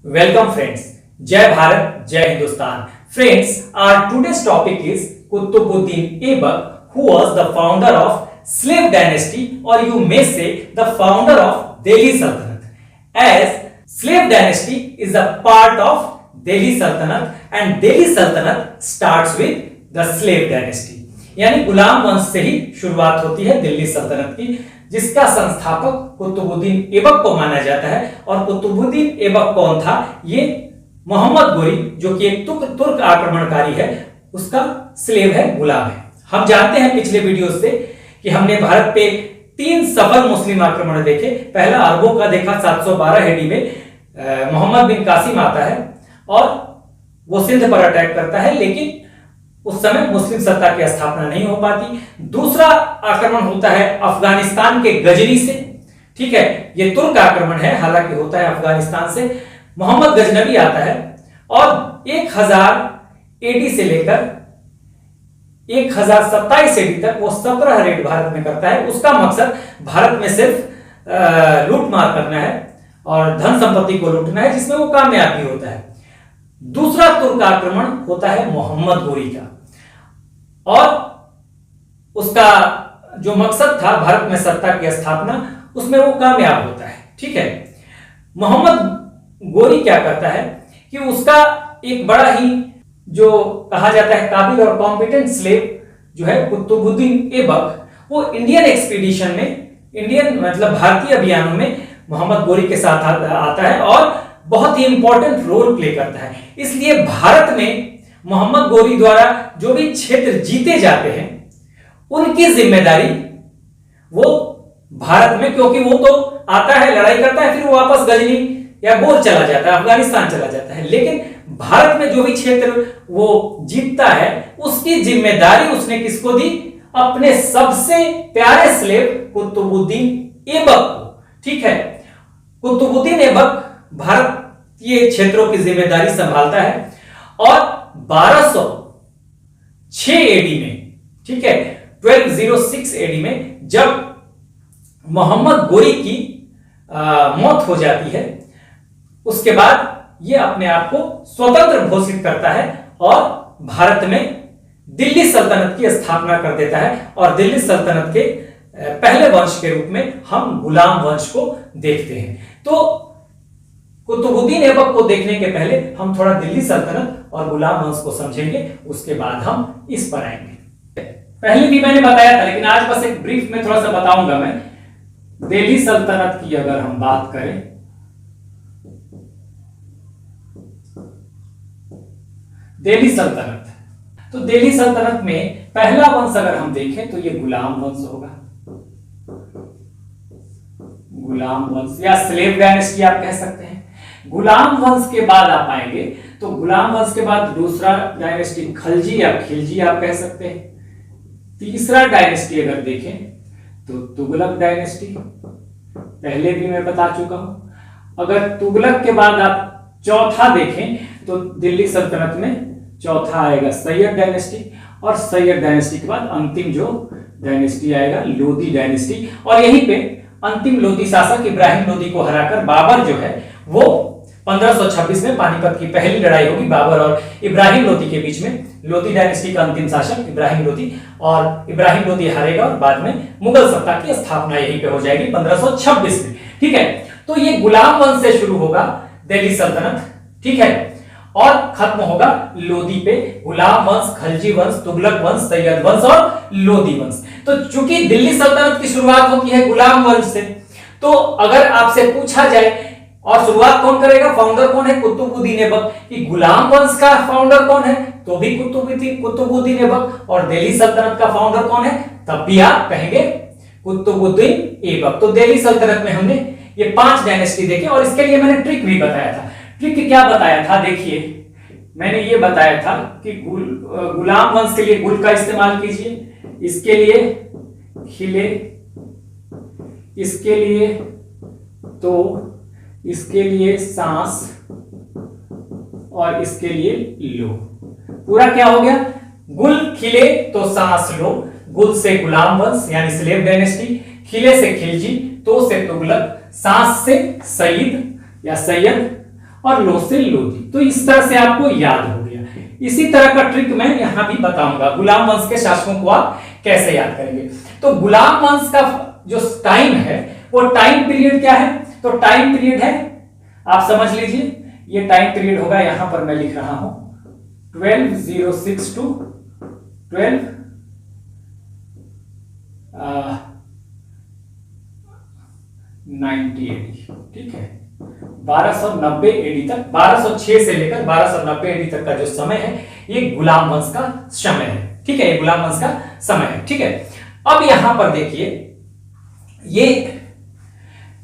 Welcome friends. Jai Bharat, Jai Hindustan. Friends, our today's topic is Qutbuddin Aibak, who was the founder of slave dynasty, or you may say the founder of Delhi Sultanate. As slave dynasty is a part of Delhi Sultanate and Delhi Sultanate starts with the slave dynasty. यानी गुलाम वंश से ही शुरुआत होती है दिल्ली सल्तनत की, जिसका संस्थापक कुतुबुद्दीन ऐबक को माना जाता है। और कुतुबुद्दीन ऐबक कौन था? ये मोहम्मद गोरी, जो कि एक तुर्क आक्रमणकारी है, उसका स्लेव है, गुलाम है। हम जानते हैं पिछले वीडियो से कि हमने भारत पे 3 सफल मुस्लिम आक्रमण देखे। पहला अरबों का देखा 712 एडी में, मोहम्मद बिन कासिम आता है और वो सिंध पर अटैक करता है, लेकिन उस समय मुस्लिम सत्ता की स्थापना नहीं हो पाती। दूसरा आक्रमण होता है अफगानिस्तान के गजनी से, ठीक है, ये तुर्क आक्रमण है, हालांकि होता है अफगानिस्तान से। मोहम्मद गजनबी आता है और 1000 एडी से लेकर 1027 एडी तक वो 17 रेड भारत में करता है। उसका मकसद भारत में सिर्फ लूटमार करना है और धन संपत्ति को लूटना है, जिसमें वो कामयाब भी होता है। दूसरा तुर्क आक्रमण होता है मोहम्मद गोरी का, और उसका जो मकसद था भारत में सत्ता की स्थापना, उसमें वो कामयाब होता है, ठीक है। मोहम्मद गोरी क्या करता है कि उसका एक बड़ा ही जो कहा जाता है काबिल और कॉम्पिटेंट स्लेव जो है कुतुबुद्दीन ऐबक, वो इंडियन एक्सपीडिशन में, इंडियन मतलब भारतीय अभियानों में मोहम्मद गोरी के साथ आता है और बहुत ही इंपॉर्टेंट रोल प्ले करता है। इसलिए भारत में मोहम्मद गोरी द्वारा जो भी क्षेत्र जीते जाते हैं, उनकी जिम्मेदारी वो भारत में, क्योंकि वो तो आता है, लड़ाई करता है, फिर वो वापस गजनी या गोर चला जाता है, अफगानिस्तान चला जाता है, लेकिन भारत में जो भी क्षेत्र वो जीतता है, उसकी जिम्मेदारी उसने किसको दी? अपने सबसे प्यारे स्लेव कुतुबुद्दीन ऐबक को, ठीक है। कुतुबुद्दीन ऐबक भारतीय क्षेत्रों की जिम्मेदारी संभालता है और 1206 एडी में, ठीक है, 1206 एडी में जब मोहम्मद गोरी की मौत हो जाती है, उसके बाद यह अपने आप को स्वतंत्र घोषित करता है और भारत में दिल्ली सल्तनत की स्थापना कर देता है। और दिल्ली सल्तनत के पहले वंश के रूप में हम गुलाम वंश को देखते हैं। तो कुतुबुद्दीन ऐबक को देखने के पहले हम थोड़ा दिल्ली सल्तनत और गुलाम वंश को समझेंगे, उसके बाद हम इस पर आएंगे। पहले भी मैंने बताया था, लेकिन आज बस एक ब्रीफ में थोड़ा सा बताऊंगा मैं। दिल्ली सल्तनत की अगर हम बात करें, दिल्ली सल्तनत, तो दिल्ली सल्तनत में पहला वंश अगर हम देखें तो ये गुलाम वंश होगा, गुलाम वंश या स्लेव डायनेस्टी आप कह सकते हैं। गुलाम वंश के बाद आप आएंगे तो गुलाम वंश के बाद दूसरा डायनेस्टी खलजी या खिलजी आप कह सकते हैं। तीसरा डायनेस्टी अगर देखें तो तुगलक डायनेस्टी, पहले भी मैं बता चुका हूं। अगर तुगलक के बाद आप चौथा देखें तो दिल्ली सल्तनत में चौथा आएगा सैयद डायनेस्टी, और सैयद डायनेस्टी के बाद अंतिम जो डायनेस्टी आएगा लोदी डायनेस्टी। और यहीं पे अंतिम लोदी शासक इब्राहिम लोदी को हराकर बाबर जो है वो 1526 में पानीपत की पहली लड़ाई होगी बाबर और इब्राहिम लोदी के बीच में। लोदी डायनेस्टी का अंतिम शासक इब्राहिम लोदी, और इब्राहिम लोदी हारेगा और बाद में मुगल सत्ता की स्थापना यहीं पे हो जाएगी 1526 में, ठीक है। तो ये गुलाम वंश से शुरू होगा दिल्ली सल्तनत, ठीक है, और खत्म होगा लोदी पे। गुलाम वंश, खलजी वंश, तुगलक वंश, सैयद वंश और लोदी वंश। तो चूंकि दिल्ली सल्तनत की शुरुआत होती है गुलाम वंश से, तो अगर आपसे पूछा जाए और शुरुआत कौन करेगा, फाउंडर कौन है, कुतुबुद्दीन ऐबक, कि गुलाम वंश का फाउंडर कौन है, तो भी कुतुबुद्दीन ऐबक, और दिल्ली सल्तनत का फाउंडर कौन है, तब भी आप कहेंगे कुतुबुद्दीन ऐबक। तो दिल्ली सल्तनत में हमने ये 5 डायनेस्टी देखे, और इसके लिए मैंने ट्रिक भी बताया था। ट्रिक क्या बताया था? देखिए, मैंने ये बताया था कि गुलाम वंश के लिए गुल का इस्तेमाल कीजिए, इसके लिए खिले, इसके लिए तो, इसके लिए सांस, और इसके लिए लो। पूरा क्या हो गया? गुल खिले तो सांस लो, गुल से गुलाम वंश यानी स्लेव डायनेस्टी, खिले से खिलजी, तो से तुगलक, सांस से सईद या सैयद, और लो से लोदी। तो इस तरह से आपको याद हो गया। इसी तरह का ट्रिक मैं यहां भी बताऊंगा, गुलाम वंश के शासकों को आप कैसे याद करेंगे। तो गुलाम वंश का जो टाइम है वो टाइम पीरियड क्या है, तो टाइम पीरियड है, आप समझ लीजिए ये टाइम पीरियड होगा, यहां पर मैं लिख रहा हूं 1206 टू 1290 एडी, ठीक है, 1290 एडी तक, 1206 से लेकर 1290 एडी तक का जो समय है ये गुलाम वंश का समय है, ठीक है, ये गुलाम वंश का समय है, ठीक है। अब यहां पर देखिए ये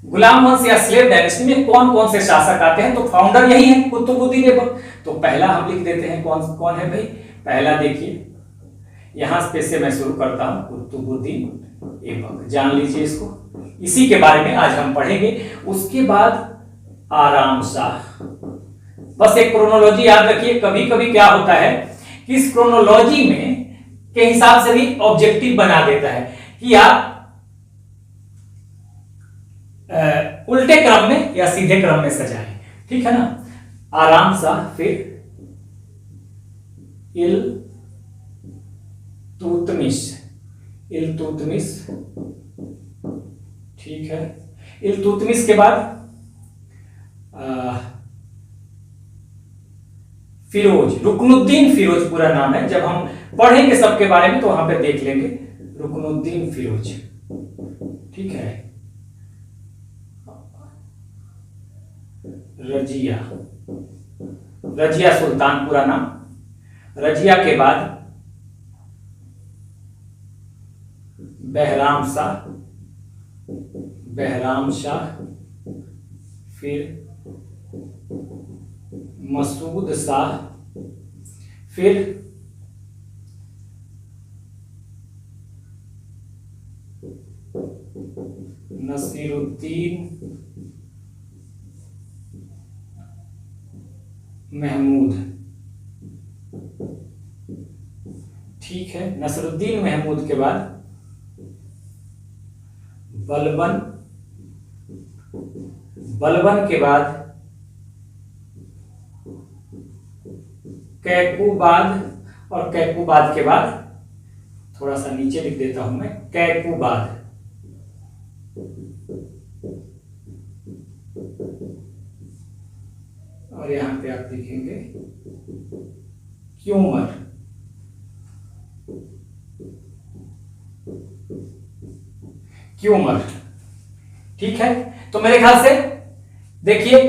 गुलाम वंश या स्लेव डायनेस्टी में कौन कौन से शासक आते हैं, तो फाउंडर यही है कुतुबुद्दीन ऐबक। तो पहला हम लिख देते हैं, कौन कौन है भाई, पहला देखिए यहां पे से मैं शुरू करता हूं, कुतुबुद्दीन ऐबक, जान लीजिए इसको, इसी के बारे में आज हम पढ़ेंगे। उसके बाद आराम शाह, बस एक क्रोनोलॉजी याद रखिए, कभी कभी क्या होता है कि इस क्रोनोलॉजी में के हिसाब से भी ऑब्जेक्टिव बना देता है कि आप उल्टे क्रम में या सीधे क्रम में सजाएं, ठीक है ना। आराम शाह, फिर इल्तुतमिश, ठीक है, इल्तुतमिश के बाद फिरोज, रुकनुद्दीन फिरोज पूरा नाम है, जब हम पढ़ेंगे सबके बारे में तो वहां पे देख लेंगे, रुकनुद्दीन फिरोज, ठीक है। रजिया, रजिया सुल्तान पूरा नाम, रजिया के बाद बहराम शाह, बहराम शाह, फिर मसूद शाह, फिर नसीरुद्दीन महमूद, ठीक है। नसरुद्दीन महमूद के बाद बलबन, बलबन के बाद कैकुबाद, और कैकुबाद के बाद थोड़ा सा नीचे लिख देता हूं मैं, कैकुबाद, और यहां पे आप देखेंगे क्यूमर, क्यूमर, ठीक है। तो मेरे ख्याल से देखिए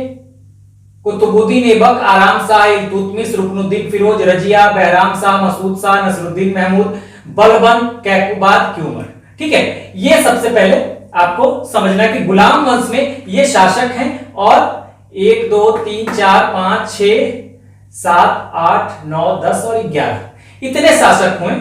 कुतुबुद्दीन ऐबक, आराम शाह, इल्तुतमिश, रुकनुद्दीन फिरोज, रजिया, बहराम शाह, मसूद शाह, नसरुद्दीन महमूद, बलबन, कैकुबाद, क्यूमर, ठीक है। ये सबसे पहले आपको समझना है कि गुलाम वंश में ये शासक हैं, और 1 2 3 4 5 6 7 8 9 10 और 11 इतने शासक हुए,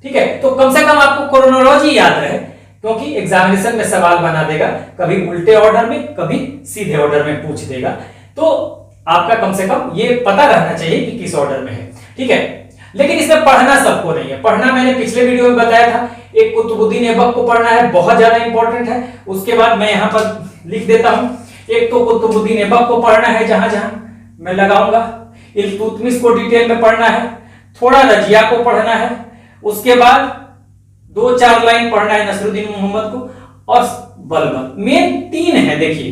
ठीक है। तो कम से कम आपको क्रोनोलॉजी याद रहे, क्योंकि एग्जामिनेशन में सवाल बना देगा, कभी उल्टे ऑर्डर में कभी सीधे ऑर्डर में पूछ देगा, तो आपका कम से कम ये पता रहना चाहिए कि किस ऑर्डर में है, ठीक है। लेकिन इसमें पढ़ना सबको नहीं है, पढ़ना मैंने पिछले वीडियो में बताया था, एक कुतुबुद्दीन ऐबक को पढ़ना है, बहुत ज्यादा इंपॉर्टेंट है। उसके बाद मैं यहां पर लिख देता हूं, एक तो कुतुबुद्दीन ऐबक को पढ़ना है, जहां जहां मैं लगाऊंगा, इल्तुतमिश को डिटेल में पढ़ना है, थोड़ा रजिया को पढ़ना है, उसके बाद 2-4 लाइन पढ़ना है नसरुद्दीन मोहम्मद को, और बलबन। मेन 3 है, देखिए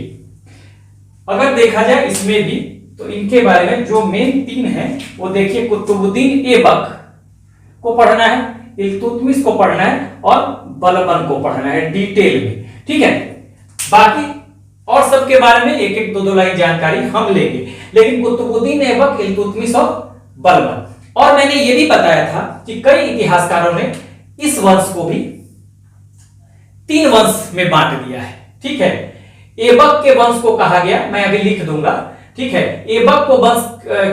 अगर देखा जाए इसमें भी तो इनके बारे में जो मेन 3 है वो देखिए, कुतुबुद्दीन ऐबक को पढ़ना है, इल्तुतमिश को पढ़ना है, और बलबन को पढ़ना है डिटेल में, ठीक है। बाकी और सबके बारे में 1-1 2-2 लाइन जानकारी हम लेंगे, लेकिन कुतुबुद्दीन ऐबक, इल्तुतमिश और बलबन। और मैंने ये भी बताया था कि कई इतिहासकारों ने इस वंश को भी 3 वंश में बांट दिया है, ठीक है। ऐबक के वंश को कहा गया, मैं अभी लिख दूंगा, ठीक है, ऐबक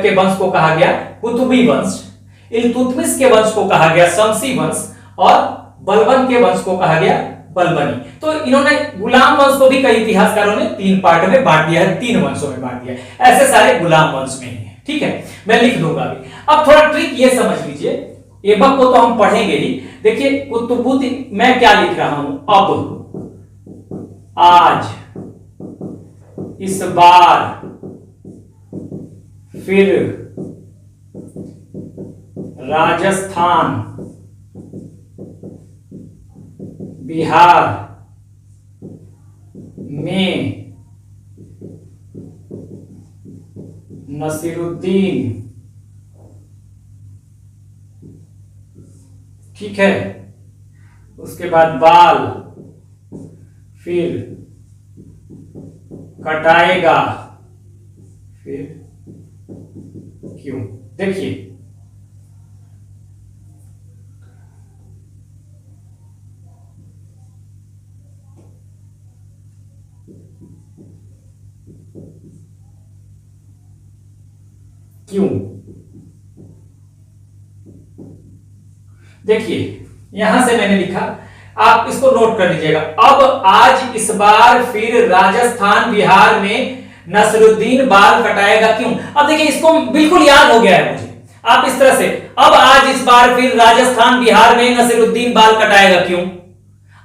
के वंश को कहा गया कुतुबी वंश, इल्तुतमिश के वंश को कहा गया शमसी वंश, और बलबन के वंश को कहा गया बलबनी। तो इन्होंने गुलाम वंश को भी कई इतिहासकारों ने 3 पार्ट में बांट दिया है, 3 वंशों में बांट दिया है, ऐसे सारे गुलाम वंश में ही है, ठीक है। मैं लिख दूंगा अभी। अब थोड़ा ट्रिक ये समझ लीजिए, ऐबक को तो हम पढ़ेंगे ही, देखिए कुतुबुद्दीन, मैं क्या लिख रहा हूं, अब, आज, इस बार, फिर राजस्थान, बिहार में नसीरुद्दीन, ठीक है, उसके बाद बाल, फिर कटाएगा, फिर क्यों। देखिए क्यों, देखिए यहां से मैंने लिखा, आप इसको नोट कर लीजिएगा। अब आज इस बार फिर राजस्थान बिहार में नसरुद्दीन बाल कटाएगा क्यों। अब देखिए इसको बिल्कुल याद हो गया है मुझे, आप इस तरह से, अब आज इस बार फिर राजस्थान बिहार में नसरुद्दीन बाल कटाएगा क्यों।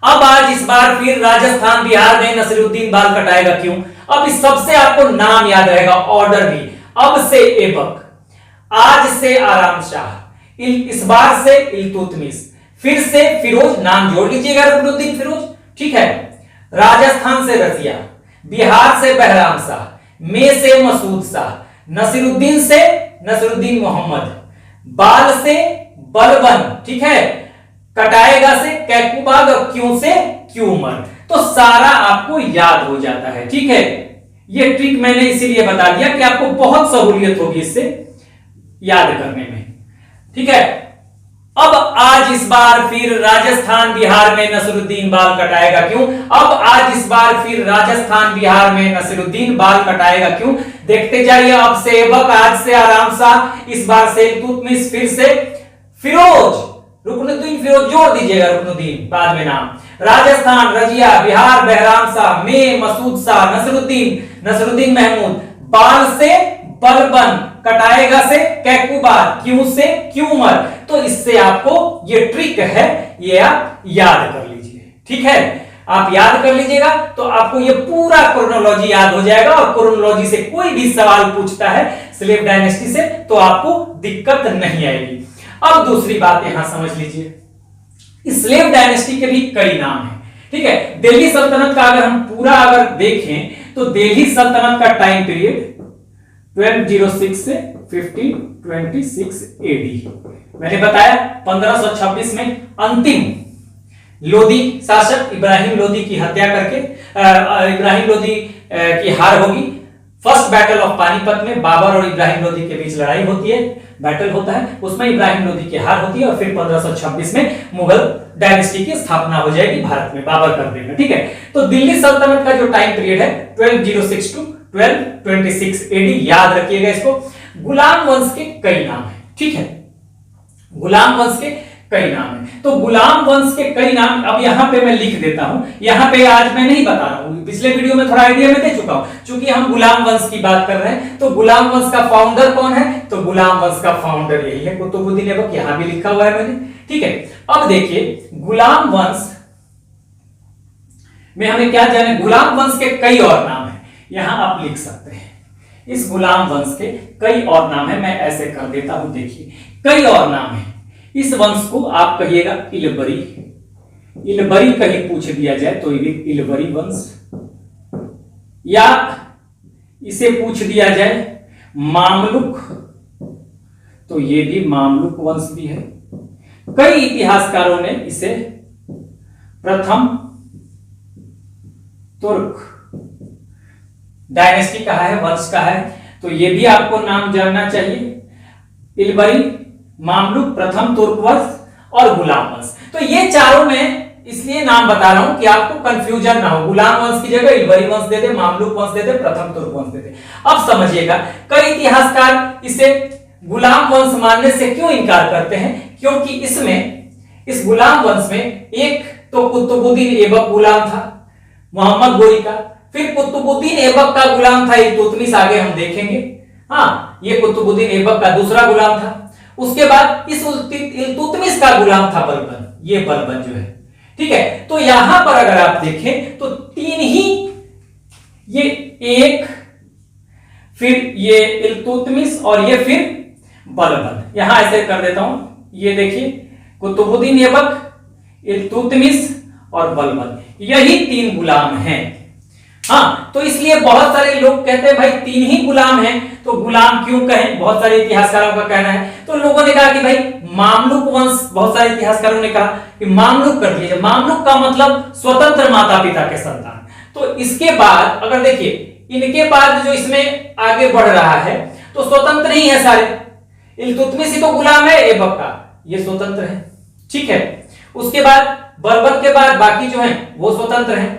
अब आज इस बार फिर राजस्थान बिहार में नसरुद्दीन बाल कटाएगा क्यों। अब इस सबसे आपको नाम याद रहेगा, ऑर्डर भी। अब से ऐबक, आज से आराम शाह, इस बार से इल्तुतमिश, फिर से फिरोज, नाम जोड़ लीजिएगा रुकनुद्दीन फिरोज, ठीक है। राजस्थान से रजिया, बिहार से बहराम शाह, में से मसूद शाह, नसीरुद्दीन से नसीरुद्दीन मोहम्मद, बाल से बलबन, ठीक है, कटाएगा से कैकुबाग और क्यों से क्यूमर। तो सारा आपको याद हो जाता है, ठीक है। ये ट्रिक मैंने इसीलिए बता दिया कि आपको बहुत सहूलियत होगी इससे याद करने में, ठीक है। अब आज इस बार फिर राजस्थान बिहार में नसरुद्दीन बाल कटाएगा क्यों। अब आज इस बार फिर राजस्थान बिहार में नसरुद्दीन बाल कटाएगा क्यों। देखते जाइए, अब से ऐबक, आज से आराम शाह, इस बार से इल्तुतमिश, फिर से फिरोज, रुकनुद्दीन फिरोज जोड़ दीजिएगा, रुकनुद्दीन बाद में नाम, राजस्थान रजिया, बिहार बहराम शाह, में मसूद शाह, नसरुद्दीन नसरुद्दीन महमूद, बाल से बलबन, कटाएगा से कैकुबार, क्यों से क्यूमर। तो इससे आपको ये ट्रिक है, ये आप याद कर लीजिए, ठीक है। आप याद कर लीजिएगा तो आपको ये पूरा क्रोनोलॉजी याद हो जाएगा, और क्रोनोलॉजी से कोई भी सवाल पूछता है स्लेव डायनेस्टी से तो आपको दिक्कत नहीं आएगी। अब दूसरी बात यहां समझ लीजिए, स्लेव डायनेस्टी के भी कई नाम हैं, ठीक है। दिल्ली सल्तनत का अगर हम पूरा अगर देखें तो दिल्ली सल्तनत का टाइम पीरियड 1206 से 1526 एडी, मैंने बताया 1526 में अंतिम लोदी शासक इब्राहिम लोदी की हत्या करके इब्राहिम लोदी की हार होगी। फर्स्ट बैटल ऑफ पानीपत में बाबर और इब्राहिम लोदी के बीच लड़ाई होती है, बैटल होता है, उसमें इब्राहिम लोदी की हार होती है, और फिर 1526 में मुगल डायनेस्टी की स्थापना हो जाएगी भारत में, बाबर कर देगा, ठीक है। तो दिल्ली सल्तनत का जो टाइम पीरियड है 1206 टू 1226 एडी, याद रखिएगा इसको। गुलाम वंश के कई नाम है, ठीक है, गुलाम वंश के कई नाम है। तो गुलाम वंश के कई नाम अब यहां पे मैं लिख देता हूं, यहां पे आज मैं नहीं बता रहा हूं, पिछले वीडियो में थोड़ा आइडिया मैं दे चुका हूं, क्योंकि हम गुलाम वंश की बात कर रहे हैं। तो गुलाम वंश का फाउंडर कौन है, तो गुलाम वंश का फाउंडर यही है कुतुबुद्दीन ऐबक, यहां भी लिखा हुआ है मैंने, ठीक है। अब देखिए गुलाम वंश में हमें क्या जाने, गुलाम वंश के कई और नाम है, यहां आप लिख सकते हैं। इस गुलाम वंश के कई और नाम है, मैं ऐसे कर देता हूं, देखिए कई और नाम है। इस वंश को आप कहिएगा इलबरी, इलबरी कहीं पूछ दिया जाए तो इलबरी वंश, या इसे पूछ दिया जाए मामलुक तो ये भी मामलुक वंश भी है। कई इतिहासकारों ने इसे प्रथम तुर्क डायनेस्टी कहा है, वंश कहा है, तो ये भी आपको नाम जानना चाहिए, इलबरी, मामलुक, प्रथम तुर्क वंश और गुलाम वंश। तो ये चारों में इसलिए नाम बता रहा हूं कि आपको कंफ्यूजन ना हो, गुलाम वंश की जगह इलबरी वंश दे दे, मामलुक वंश दे दे, प्रथम तुर्क वंश दे दे। अब समझिएगा कई इतिहासकार इसे गुलाम वंश मानने से क्यों इनकार करते हैं, क्योंकि इसमें, इस गुलाम वंश में एक तो कुतुबुद्दीन ऐबक गुलाम था मोहम्मद गोरी का, फिर कुतुबुद्दीन ऐबक का गुलाम था इल्तुतमिश, आगे हम देखेंगे, हाँ ये कुतुबुद्दीन ऐबक का दूसरा गुलाम था। उसके बाद इस इल्तुतमिश का गुलाम था बलबन, ये बलबन जो है, ठीक है। तो यहां पर अगर आप देखें तो तीन ही, ये 1 फिर ये इल्तुतमिश और ये फिर बलबन। यहां ऐसे कर देता हूं, ये देखिए कुतुबुद्दीन ऐबक, इल्तुतमिश और बलबन, यही 3 गुलाम हैं। हाँ, तो इसलिए बहुत सारे लोग कहते हैं भाई 3 ही गुलाम हैं, तो गुलाम क्यों कहें, बहुत सारे इतिहासकारों का कहना है। तो लोगों ने कहा कि भाई मामलुक वंश, बहुत सारे इतिहासकारों ने कहा कि मामलुक कर दिया। मामलुक का मतलब स्वतंत्र माता पिता के संतान। तो इसके बाद अगर देखिए, इनके बाद जो इसमें आगे बढ़ रहा है तो स्वतंत्र ही है सारे। इल्तुतमिश तो गुलाम है ऐबक का, ये स्वतंत्र है, ठीक है। उसके बाद बलबन के बाद बाकी जो है वो स्वतंत्र है।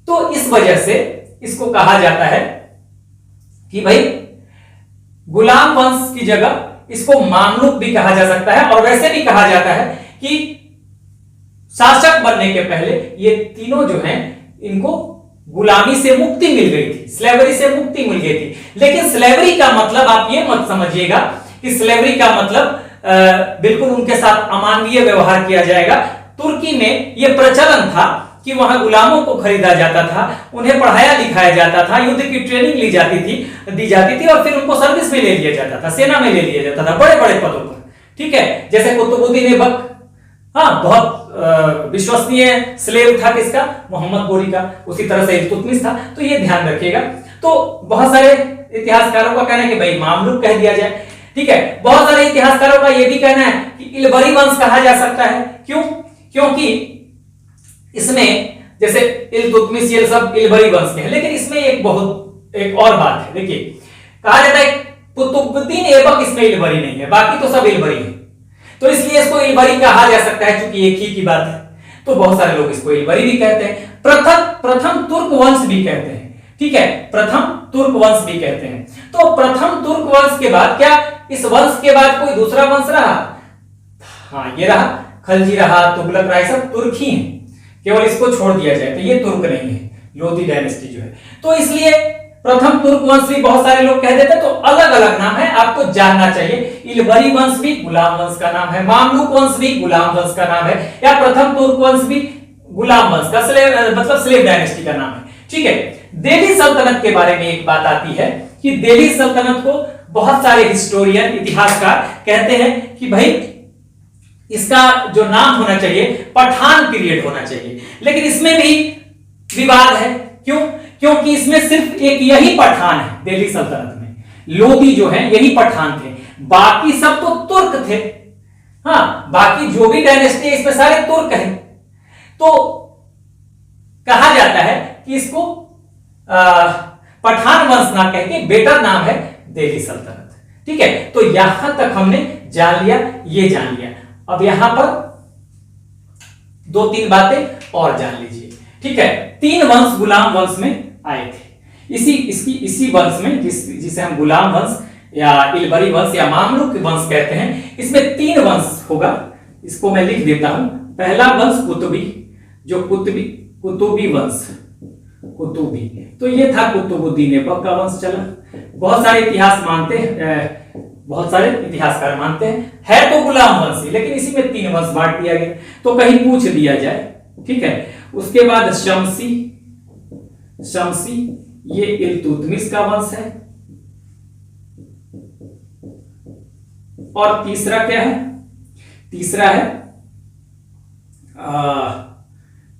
तो इस वजह से इसको कहा जाता है कि भाई गुलाम वंश की जगह इसको मामलुक भी कहा जा सकता है। और वैसे भी कहा जाता है कि शासक बनने के पहले ये तीनों जो हैं इनको गुलामी से मुक्ति मिल गई थी, स्लेवरी से मुक्ति मिल गई थी। लेकिन स्लेवरी का मतलब आप ये मत समझिएगा कि स्लेवरी का मतलब बिल्कुल उनके साथ अमानवीय व्यवहार किया जाएगा। तुर्की में यह प्रचलन था कि वहां गुलामों को खरीदा जाता था, उन्हें पढ़ाया लिखाया जाता था, युद्ध की ट्रेनिंग दी जाती थी और फिर उनको सर्विस में ले लिया जाता था, सेना में ले लिया जाता था, बड़े बड़े पदों पर, ठीक है। जैसे कुतुबुद्दीन ऐबक, हाँ, बहुत विश्वसनीय स्लेव था किसका, मोहम्मद गोरी का। उसी तरह से इल्तुतमिश था। तो ये ध्यान रखिएगा। तो बहुत सारे इतिहासकारों का कहना है कि भाई मामलुक कह दिया जाए, ठीक है। बहुत सारे इतिहासकारों का यह भी कहना है कि इल्बरी वंश कहा जा सकता है। क्यों? क्योंकि इसमें जैसे इल्तुतमिश ये सब इल्बरी वंश के हैं, लेकिन इसमें एक और बात है। देखिए, कहा जाता है कुतुबुद्दीन ऐबक इसमें इल्बरी नहीं है, बाकी तो सब इल्बरी है, तो इसलिए इसको इल्बरी कहा जा सकता है, क्योंकि एक ही की बात है। तो बहुत सारे लोग इसको इल्बरी भी कहते हैं, प्रथम तुर्क वंश भी कहते हैं, ठीक है, प्रथम तुर्क वंश भी कहते हैं। तो प्रथम तुर्क वंश के बाद क्या इस वंश के बाद कोई दूसरा वंश रहा? हाँ, ये रहा, खलजी रहा, तुगलक रहा, सब तुर्क ही हैं। केवल इसको छोड़ दिया जाए तो ये तुर्क नहीं है, लोधी डायनेस्टी जो है। तो इसलिए प्रथम तुर्क वंश भी बहुत सारे लोग कह देते हैं। तो अलग अलग नाम है, आपको जानना चाहिए। इल्बरी वंश भी गुलाम वंश का नाम है, मामलुक वंश भी गुलाम वंश का नाम है, या प्रथम तुर्क वंश भी गुलाम वंश का, मतलब स्लेव डायनेस्टी का नाम है, ठीक है। दिल्ली सल्तनत के बारे में एक बात आती है कि दिल्ली सल्तनत को बहुत सारे हिस्टोरियन, इतिहासकार कहते हैं कि भाई इसका जो नाम होना चाहिए पठान पीरियड होना चाहिए। लेकिन इसमें भी विवाद है। क्यों? क्योंकि इसमें सिर्फ एक यही पठान है दिल्ली सल्तनत में, लोधी जो है यही पठान थे, बाकी सब तो तुर्क थे। हाँ, बाकी जो भी डायनेस्टी है इसमें सारे तुर्क हैं। तो कहा जाता है कि इसको पठान वंश ना कह के बेटर नाम है दिल्ली सल्तनत, ठीक है। तो यहां तक हमने जान लिया, ये जान लिया। अब यहां पर 2-3 बातें और जान लीजिए, ठीक है। 3 वंश गुलाम वंश में आए थे। इसी वंश में जिसे हम गुलाम वंश या इल्बरी वंश या मामलुक वंश कहते हैं, इसमें 3 वंश होगा। इसको मैं लिख देता हूं। पहला वंश कुतुबी, जो कुतुबी वंश, कुतुबी, तो ये था कुतुबुद्दीन ऐबक का वंश चला। बहुत सारे इतिहास मानते हैं, बहुत सारे इतिहासकार मानते हैं है तो गुलाम वंश, लेकिन इसी में 3 वंश बांट दिया गया, तो कहीं पूछ दिया जाए, ठीक है। उसके बाद शमसी, ये इल्तुतमिश का वंश है। और तीसरा क्या है? तीसरा है,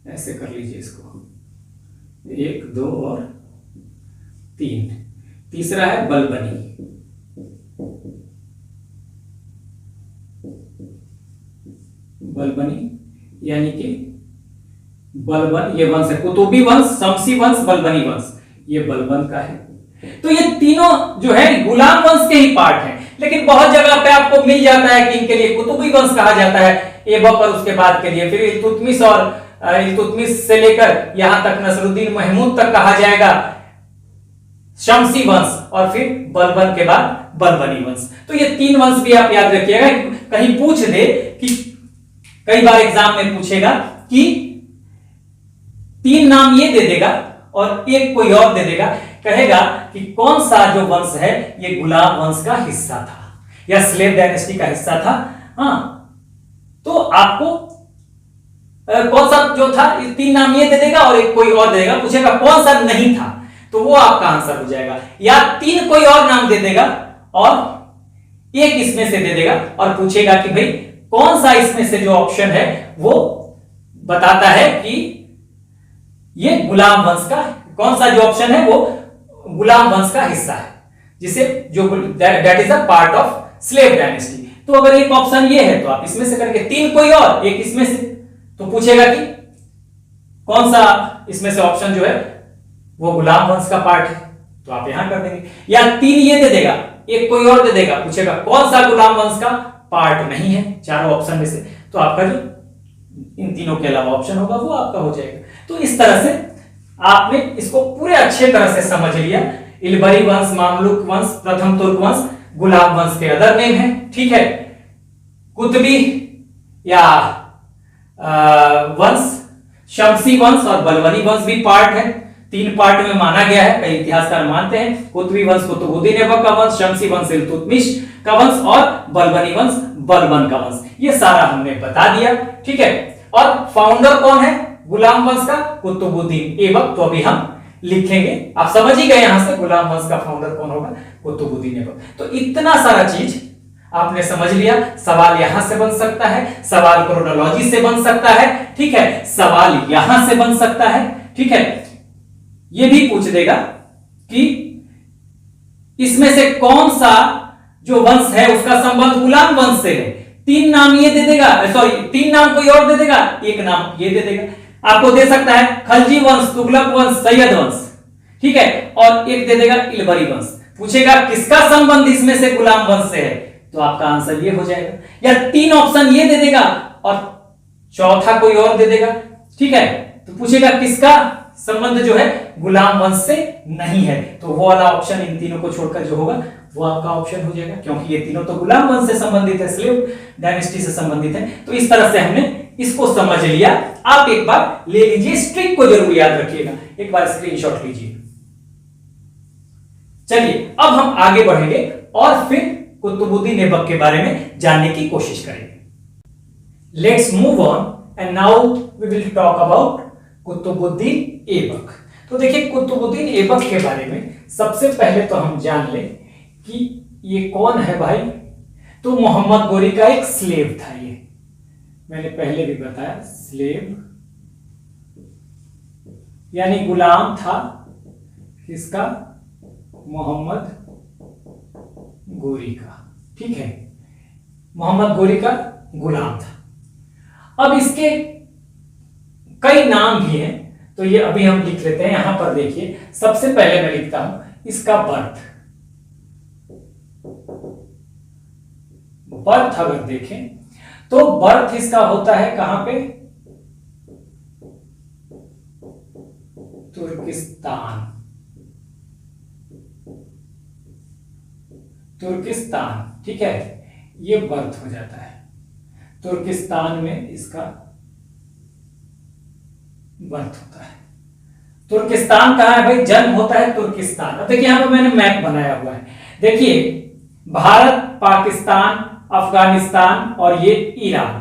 ऐसे कर लीजिए इसको, 1, 2 और 3। तीसरा है बलबनी। यानी कि बलबन ये वंश है, कुतुबी वंश, शमसी वंश, बलबनी वंश, ये बलबन का है। तो ये तीनों जो है गुलाम वंश के ही पार्ट हैं। लेकिन बहुत जगह पे आपको मिल जाता है कि इनके लिए कुतुबी वंश कहा जाता है, ऐबक और उसके बाद के लिए फिर इल्तुतमिश, और इल्तुतमिश से लेकर यहां तक नसरुद्दीन महमूद तक कहा जाएगा शमसी वंश, और फिर बलबन के बाद बलबनी वंश। तो ये 3 वंश भी आप याद रखिएगा, कहीं पूछ दे कि कई बार एग्जाम में पूछेगा कि 3 नाम ये दे देगा और एक कोई और दे देगा, कहेगा कि कौन सा जो वंश है ये गुलाम वंश का हिस्सा था या स्लेव डायनेस्टी का हिस्सा था। हाँ, तो आपको कौन सा जो था 3 नाम ये दे देगा और एक कोई और दे देगा, पूछेगा कौन सा नहीं था, तो वो आपका आंसर हो जाएगा। या 3 कोई और नाम दे देगा और एक इसमें से दे देगा और पूछेगा कि भाई कौन सा इसमें से जो ऑप्शन है वो बताता है कि ये गुलाम वंश का, कौन सा जो ऑप्शन है वो गुलाम वंश का हिस्सा है, जिसे जो that is a part of slave dynasty. तो अगर एक ऑप्शन ये है तो आप इसमें से करके 3 कोई और एक इसमें से, तो पूछेगा कि कौन सा इसमें से ऑप्शन जो है वो गुलाम वंश का पार्ट है, तो आप यहां कर देंगे। या 3 ये दे देगा, एक कोई और दे देगा, पूछेगा कौन सा गुलाम वंश का पार्ट नहीं है चारों ऑप्शन में से, तो आपका जो इन तीनों के अलावा ऑप्शन होगा वो आपका हो जाएगा। तो इस तरह से आपने इसको पूरे अच्छे तरह से समझ लिया। इलबरी वंश, मामलुक वंश, प्रथम तुर्क वंश गुलाम वंश के अदर नेम है, ठीक है। कुतबी या वंश, शमसी वंश और बलबनी वंश भी पार्ट है, 3 पार्ट में माना गया है, कई इतिहासकार मानते हैं। कुतबी वंश कुतुबुद्दीन ऐबक का वंश, शमसी वंश इल्तुतमिश का वंश और बलबनी वंश बलबन का वंश। ये सारा हमने बता दिया, ठीक है। और फाउंडर कौन है गुलाम वंश का? कुतुबुद्दीन ऐबक। तो अभी हम लिखेंगे, आप समझ ही गए यहां से गुलाम वंश का फाउंडर कौन होगा, कुतुबुद्दीन ऐबक। तो इतना सारा चीज आपने समझ लिया। सवाल यहां से बन सकता है, सवाल क्रोनोलॉजी से बन सकता है, ठीक है, सवाल यहां से बन सकता है, ठीक है। ये भी पूछ देगा कि इसमें से कौन सा जो वंश है उसका संबंध गुलाम वंश से है। 3 नाम ये दे देगा, सॉरी 3 नाम कोई और दे देगा, एक नाम ये दे देगा। आपको दे सकता है खलजी वंश, तुगलक वंश, सैयद वंश, ठीक है, और एक दे देगा इलबरी वंश। पूछेगा किसका संबंध इसमें से गुलाम वंश से है, तो आपका आंसर ये हो जाएगा। या 3 ऑप्शन ये दे देगा और चौथा कोई और दे देगा, ठीक है। तो पूछेगा किसका संबंध जो है गुलाम वंश से नहीं है, तो वो वाला ऑप्शन इन तीनों को छोड़कर जो होगा वो आपका ऑप्शन हो जाएगा, क्योंकि ये तीनों तो गुलाम वंश से संबंधित है, स्लेव डायनेस्टी से संबंधित है। तो इस तरह से हमने इसको समझ लिया। आप एक बार ले लीजिए, इस ट्रिक को जरूर याद रखिएगा, एक बार स्क्रीनशॉट लीजिए। चलिए अब हम आगे बढ़ेंगे और फिर कुतुबुद्दीन ऐबक के बारे में जानने की कोशिश करेंगे। Let's move on and now we will talk about Qutubuddin Aibak. तो देखिए कुतुबुद्दीन ऐबक के बारे में सबसे पहले तो हम जान लें कि ये कौन है भाई। तो मोहम्मद गोरी का एक स्लेव था, ये मैंने पहले भी बताया, स्लेव यानी गुलाम था किसका? मोहम्मद गोरी का, ठीक है, मोहम्मद गोरी का गुलाम था। अब इसके कई नाम भी हैं, तो ये अभी हम लिख लेते हैं। यहां पर देखिए सबसे पहले मैं लिखता हूं इसका बर्थ। बर्थ अगर देखें तो बर्थ इसका होता है कहां पे? तुर्किस्तान, तुर्किस्तान, ठीक है, ये बर्थ हो जाता है तुर्किस्तान में, इसका बर्थ होता है। तुर्किस्तान कहां है भाई? जन्म होता है तुर्किस्तान। अब देखिए यहां पर मैंने मैप बनाया हुआ है, देखिए भारत, पाकिस्तान, अफगानिस्तान और ये ईरान।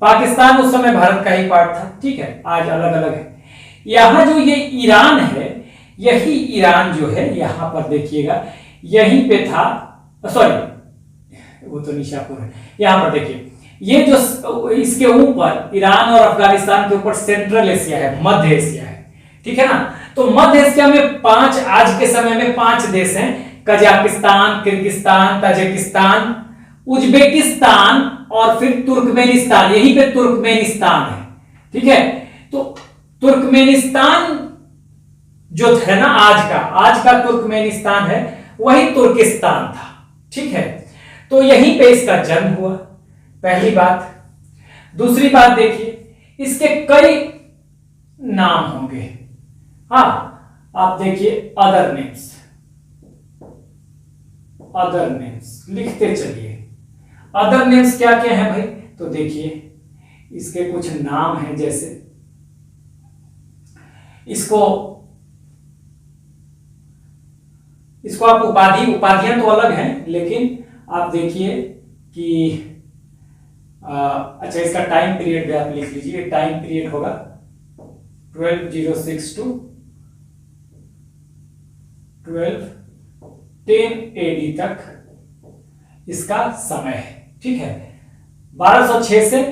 पाकिस्तान उस समय भारत का ही पार्ट था, ठीक है, आज अलग अलग है। यहां जो ये ईरान है, यही ईरान जो है यहां पर देखिएगा यहीं पे था, सॉरी वो तो निशापुर है। यहां पर देखिए ये जो इसके ऊपर ईरान और अफगानिस्तान के ऊपर सेंट्रल एशिया है, मध्य एशिया है, ठीक है ना। तो मध्य एशिया में 5, आज के समय में 5 देश हैं, कजाकिस्तान, किर्गिस्तान, ताजिकिस्तान, उज्बेकिस्तान और फिर तुर्कमेनिस्तान। यहीं पे तुर्कमेनिस्तान है, ठीक है। तो तुर्कमेनिस्तान जो है ना, आज का तुर्कमेनिस्तान है, वही तुर्किस्तान था, ठीक है। तो यहीं पे इसका जन्म हुआ, पहली बात। दूसरी बात देखिए इसके कई नाम होंगे, हाँ आप देखिए अदर नेम्स, अदर नेम्स लिखते चलिए। अदर नेम्स क्या क्या है भाई? तो देखिए इसके कुछ नाम हैं, जैसे इसको आप उपाधियां तो अलग हैं, लेकिन आप देखिए कि अच्छा इसका टाइम पीरियड भी आप लिख लीजिए। टाइम पीरियड होगा 1206 to 10 AD तक इसका समय है। ठीक है, 1206 से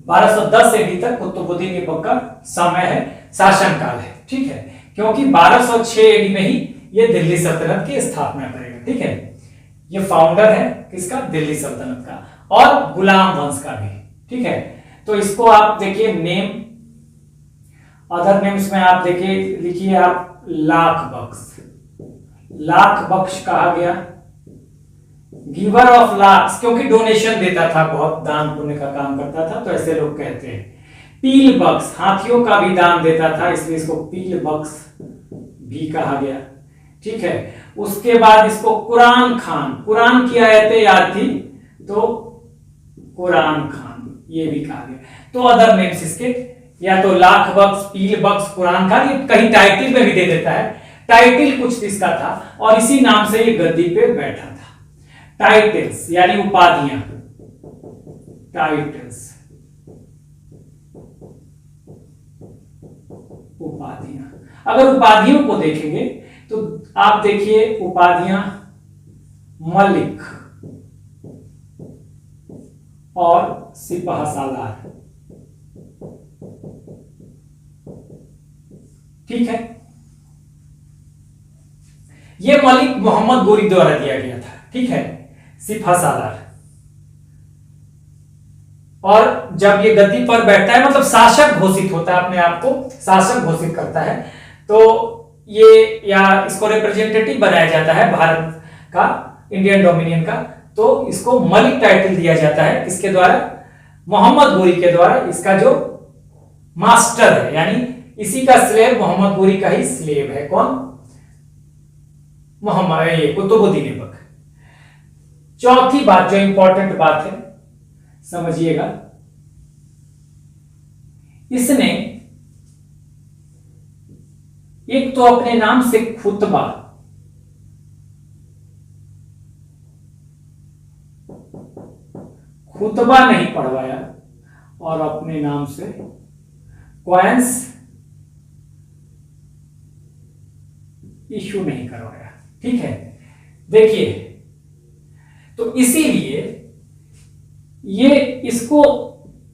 1210 AD तक कुतुबुद्दीन ऐबक का समय है, शासनकाल है। ठीक है, क्योंकि 1206 AD में ही ये दिल्ली सल्तनत की स्थापना करेगा। ठीक है, ये फाउंडर है किसका, दिल्ली सल्तनत का, और गुलाम वंश का भी। ठीक है, तो इसको आप देखिए नेम, अदर नेम्स में आप देखिए, लिखिए आप लाख बख्श, लाख बख्श कहा गया, गिवर ऑफ लाख्स, क्योंकि डोनेशन देता था, बहुत दान पुण्य का काम करता था, तो ऐसे लोग कहते हैं। पील बख्श, हाथियों का भी दान देता था, इसलिए इसको पील बख्श भी कहा गया। ठीक है, उसके बाद इसको कुरान खान, कुरान की आयतें याद थी तो कुरान खान ये भी कहा गया। तो अदर नेम्स इसके या तो लाख बख्श, पील बख्श, कुरान खान, ये कहीं टाइटल में भी दे देता है। टाइटल कुछ इसका था और इसी नाम से ये गद्दी पे बैठा था। टाइटल्स यानी उपाधियां, टाइटल्स उपाधियां। अगर उपाधियों को देखेंगे तो आप देखिए उपाधियां मलिक और सिपहसालार। ठीक है, यह मलिक मोहम्मद गोरी द्वारा दिया गया था। ठीक है, सिपहसालार, और जब ये गद्दी पर बैठता है मतलब शासक घोषित होता है, अपने आप को शासक घोषित करता है, तो ये या इसको रिप्रेजेंटेटिव बनाया जाता है भारत का, इंडियन डोमिनियन का, तो इसको मलिक टाइटल दिया जाता है। किसके द्वारा, मोहम्मद गोरी के द्वारा। इसका जो मास्टर है यानी इसी का स्लेव, मोहम्मद गोरी का ही स्लेव है। कौन, मोहम्मद कुतुबुद्दीन ऐबक। चौथी बात जो इंपॉर्टेंट बात है समझिएगा, इसने एक तो अपने नाम से खुतबा, खुतबा नहीं पढ़वाया और अपने नाम से कॉइन्स इशू नहीं करवाया। ठीक है, देखिए, तो इसीलिए ये इसको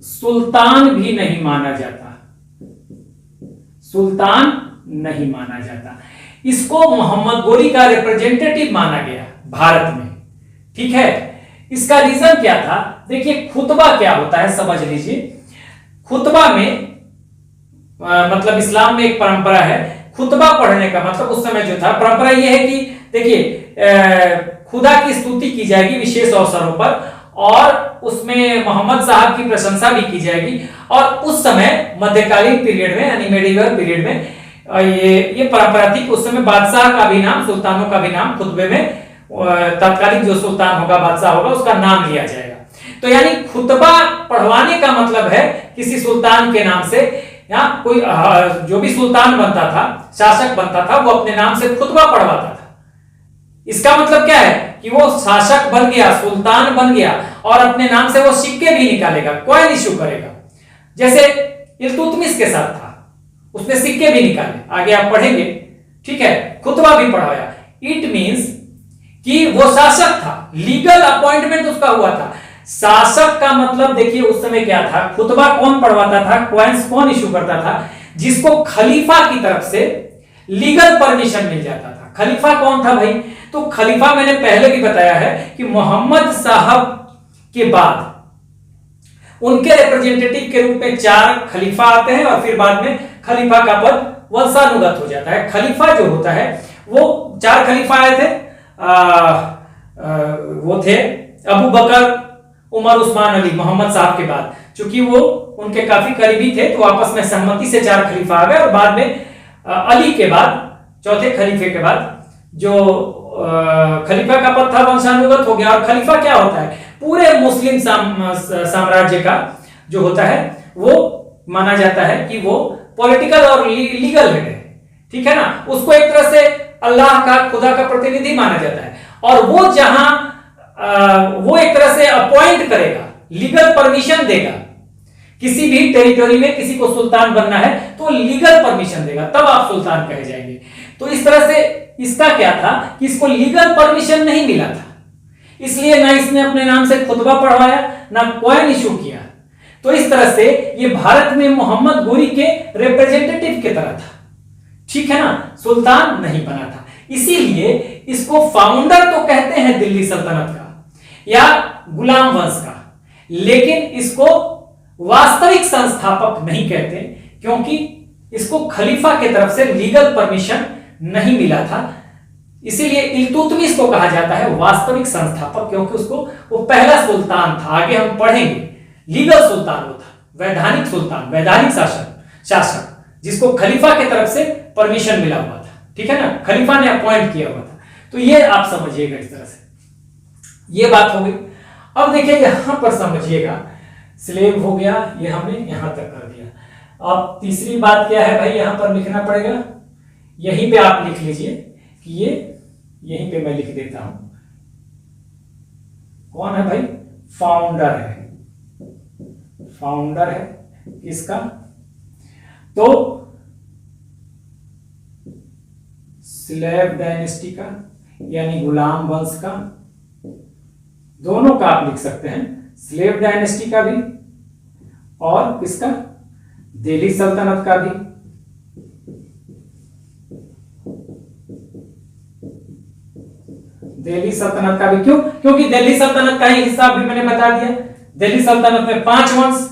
सुल्तान भी नहीं माना जाता, सुल्तान नहीं माना जाता, इसको मोहम्मद गोरी का रिप्रेजेंटेटिव माना गया भारत में। ठीक है, इसका रीजन क्या था, देखिए खुतबा क्या होता है समझ लीजिए। खुतबा में मतलब इस्लाम में एक परंपरा है, खुतबा पढ़ने का मतलब उस समय जो था, परंपरा यह है कि देखिए खुदा की स्तुति की जाएगी विशेष अवसरों पर, और उसमें मोहम्मद साहब की प्रशंसा भी की जाएगी। और उस समय मध्यकालीन पीरियड में यानी मेडिवल पीरियड में ये परंपरा थी कि उस समय बादशाह का भी नाम, सुल्तानों का भी नाम खुतबे में, तत्कालीन जो सुल्तान होगा, बादशाह होगा, उसका नाम लिया जाएगा। तो यानी खुतबा पढ़वाने का मतलब है किसी सुल्तान के नाम से, या कोई जो भी सुल्तान बनता था, शासक बनता था, वो अपने नाम से खुतबा पढ़वाता था। इसका मतलब क्या है कि वो शासक बन गया, सुल्तान बन गया, और अपने नाम से वो सिक्के भी निकालेगा, कॉइन इशू करेगा, जैसे इल्तुतमिश के साथ था, उसने सिक्के भी निकाले, आगे आप पढ़ेंगे। ठीक है, खुतबा भी पढ़वाया। इट मींस कि वो शासक था, लीगल अपॉइंटमेंट उसका हुआ था। शासक का मतलब देखिए उस समय क्या था, खुतबा कौन पढ़वाता था, कॉइन्स कौन इशू करता था, जिसको खलीफा की तरफ से लीगल परमिशन मिल जाता था। खलीफा कौन था भाई, तो खलीफा मैंने पहले भी बताया है कि मोहम्मद साहब के बाद उनके रिप्रेजेंटेटिव के रूप में 4 खलीफा आते हैं, और फिर बाद में खलीफा का पद वंशानुगत हो जाता है। खलीफा जो होता है वो 4 खलीफा आए थे, वो थे अबू बकर, उमर, उस्मान, अली, मोहम्मद साहब के बाद। चूंकि वो उनके काफी करीबी थे तो आपस में सहमति से 4 खलीफा आ गए, और बाद में अली के बाद, चौथे खलीफे के बाद जो खलीफा का पद था वंशानुगत हो गया। और खलीफा क्या होता है, पूरे मुस्लिम साम्राज्य का जो होता है वो माना जाता है कि वो पॉलिटिकल और लीगल हेड है। ठीक है ना, उसको एक तरह से अल्लाह का, खुदा का प्रतिनिधि माना जाता है। और वो जहां वो एक तरह से अपॉइंट करेगा, लीगल परमिशन देगा किसी भी टेरिटोरी में किसी को सुल्तान बनना है तो लीगल परमिशन देगा, तब आप सुल्तान कहे जाएंगे। तो इस तरह से इसका क्या था कि इसको लीगल परमिशन नहीं मिला था, इसलिए ना इसने अपने नाम से खुतबा पढ़वाया ना कॉइन इशू किया। तो इस तरह से ये भारत में मोहम्मद गोरी के रिप्रेजेंटेटिव की तरह था, ठीक है ना, सुल्तान नहीं बना था। इसीलिए इसको फाउंडर तो कहते हैं दिल्ली सल्तनत का या गुलाम वंश का, लेकिन इसको वास्तविक संस्थापक नहीं कहते, क्योंकि इसको खलीफा की तरफ से लीगल परमिशन नहीं मिला था। इसीलिए इल्तुतमिश को कहा जाता है वास्तविक संस्थापक, क्योंकि उसको वो पहला सुल्तान था। आगे हम पढ़ेंगे, लीगल सुल्तान वो था, वैधानिक सुल्तान, वैधानिक शासक जिसको खलीफा की तरफ से परमिशन मिला हुआ था, ठीक है ना, खलीफा ने अपॉइंट किया हुआ था। तो ये आप समझिएगा, इस तरह से ये बात हो गई। अब देखिए यहां पर समझिएगा, स्लेव हो गया, ये हमने यहां तक कर दिया। अब तीसरी बात क्या है भाई, यहां पर लिखना पड़ेगा, यहीं पे आप लिख लीजिए कि ये यहीं पे मैं लिख देता हूं, कौन है भाई, फाउंडर है, फाउंडर है किसका, तो स्लेव डायनेस्टी का यानी गुलाम वंश का, दोनों का आप लिख सकते हैं, स्लेव डायनेस्टी का भी और किसका, दिल्ली सल्तनत का भी। दिल्ली सल्तनत का भी क्यों, क्योंकि दिल्ली सल्तनत का ही हिसाब भी मैंने बता दिया। दिल्ली सल्तनत में 5 वंश,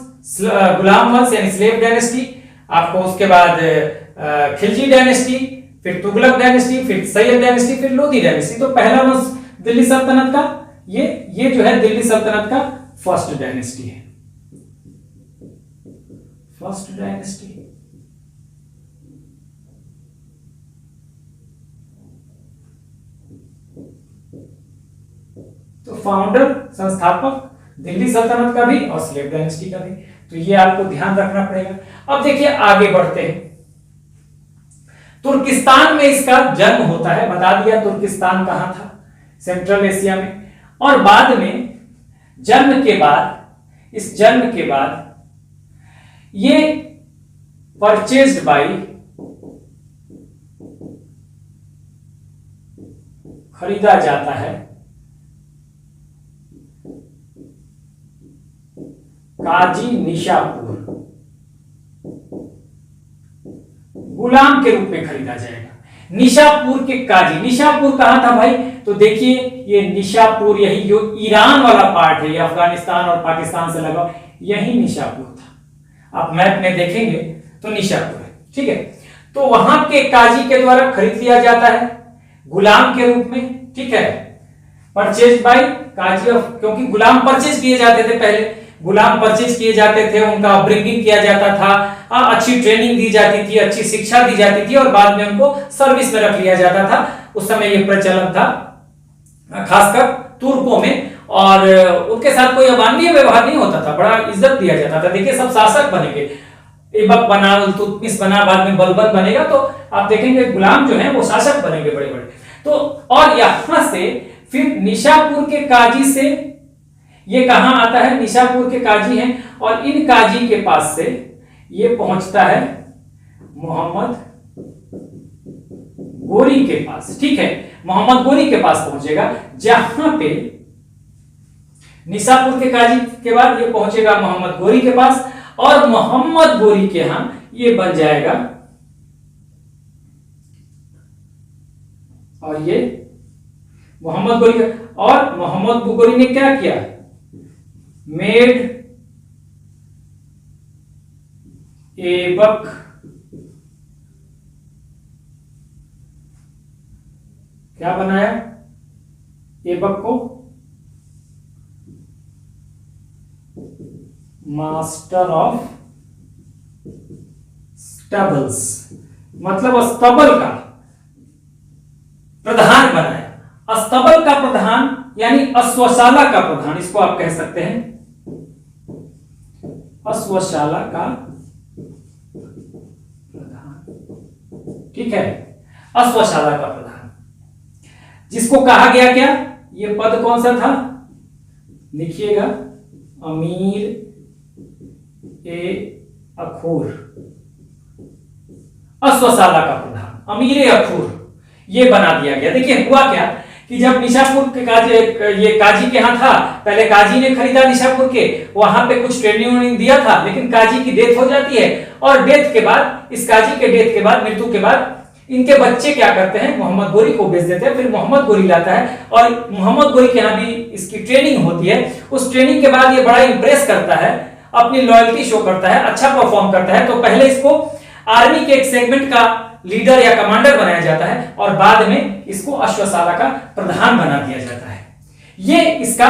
गुलाम वंश यानी स्लेव डायनेस्टी, आपको उसके बाद खिलजी डायनेस्टी, फिर तुगलक डायनेस्टी, फिर सैयद डायनेस्टी, फिर लोधी डायनेस्टी। तो पहला वंश दिल्ली सल्तनत का ये जो है दिल्ली सल्तनत का फर्स्ट डायनेस्टी है, फर्स्ट डायनेस्टी। तो फाउंडर, संस्थापक दिल्ली सल्तनत का भी और स्लेव डायनेस्टी का भी, तो ये आपको ध्यान रखना पड़ेगा। अब देखिए आगे बढ़ते हैं, तुर्किस्तान में इसका जन्म होता है, बता दिया तुर्किस्तान कहां था, सेंट्रल एशिया में। और बाद में जन्म के बाद, इस जन्म के बाद ये परचेज्ड बाई, खरीदा जाता है काजी निशापुर, गुलाम के रूप में खरीदा जाएगा। निशापुर के काजी, निशापुर कहां था भाई, तो देखिए ये निशापुर, यही जो ईरान वाला पार्ट है, ये अफगानिस्तान और पाकिस्तान से लगा, यही निशापुर था। आप मैप में देखेंगे तो निशापुर है, ठीक है। तो वहां के काजी के द्वारा खरीद लिया जाता है गुलाम के रूप में, ठीक है, परचेज बाय काजी ऑफ, क्योंकि गुलाम परचेज किए जाते थे, पहले गुलाम परचेज किए जाते थे, उनका अपब्रिंगिंग किया जाता था, अच्छी ट्रेनिंग दी जाती थी, अच्छी शिक्षा दी जाती थी और बाद में उनको सर्विस में रख लिया जाता था। उस समय ये प्रचलन था खासकर तुर्कों में, और उनके साथ कोई अमानवीय व्यवहार नहीं होता था, बड़ा इज्जत दिया जाता था। देखिए सब शासक बनेंगे, ऐबक बना, इल्तुतमिश बना, बाद में बलबन बनेगा, तो आप देखेंगे गुलाम जो है वो शासक बनेंगे बड़े बड़े। तो और यहां से फिर निशापुर के काजी से ये कहां आता है, निशापुर के काजी हैं, और इन काजी के पास से ये पहुंचता है मोहम्मद गोरी के पास, ठीक है, मोहम्मद गोरी के पास पहुंचेगा, जहां पे निशापुर के काजी के बाद ये पहुंचेगा मोहम्मद गोरी के पास, और मोहम्मद गोरी के यहां ये बन जाएगा, और ये मोहम्मद गोरी, और मोहम्मद गोरी ने क्या किया, मेड ऐबक क्या बनाया, ऐबक को मास्टर ऑफ स्टबल्स, मतलब स्तबल का प्रधान बनाया। स्तबल का प्रधान यानी अश्वशाला का प्रधान, इसको आप कह सकते हैं, अश्वशाला का प्रधान, ठीक है, अश्वशाला का प्रधान, जिसको कहा गया क्या, ये पद कौन सा था, लिखिएगा, अमीर ए अखूर, अश्वशाला का प्रधान अमीर अखूर, ये बना दिया गया। देखिए हुआ क्या कि जब निशापुर के काजी के यहाँ था, पहले काजी ने खरीदा निशापुर के, वहां पे कुछ ट्रेनिंग दिया था, लेकिन काजी की डेथ हो जाती है और डेथ के बाद, इस काजी के डेथ के बाद, मृत्यु के बाद इनके बच्चे क्या करते हैं, मोहम्मद गोरी को बेच देते हैं। फिर मोहम्मद गोरी लाता है और मोहम्मद गोरी के यहाँ भी इसकी ट्रेनिंग होती है। उस ट्रेनिंग के बाद ये बड़ा इंप्रेस करता है, अपनी लॉयल्टी शो करता है, अच्छा परफॉर्म करता है, तो पहले इसको आर्मी के एक सेगमेंट का लीडर या कमांडर बनाया जाता है और बाद में इसको अश्वशाला का प्रधान बना दिया जाता है। ये इसका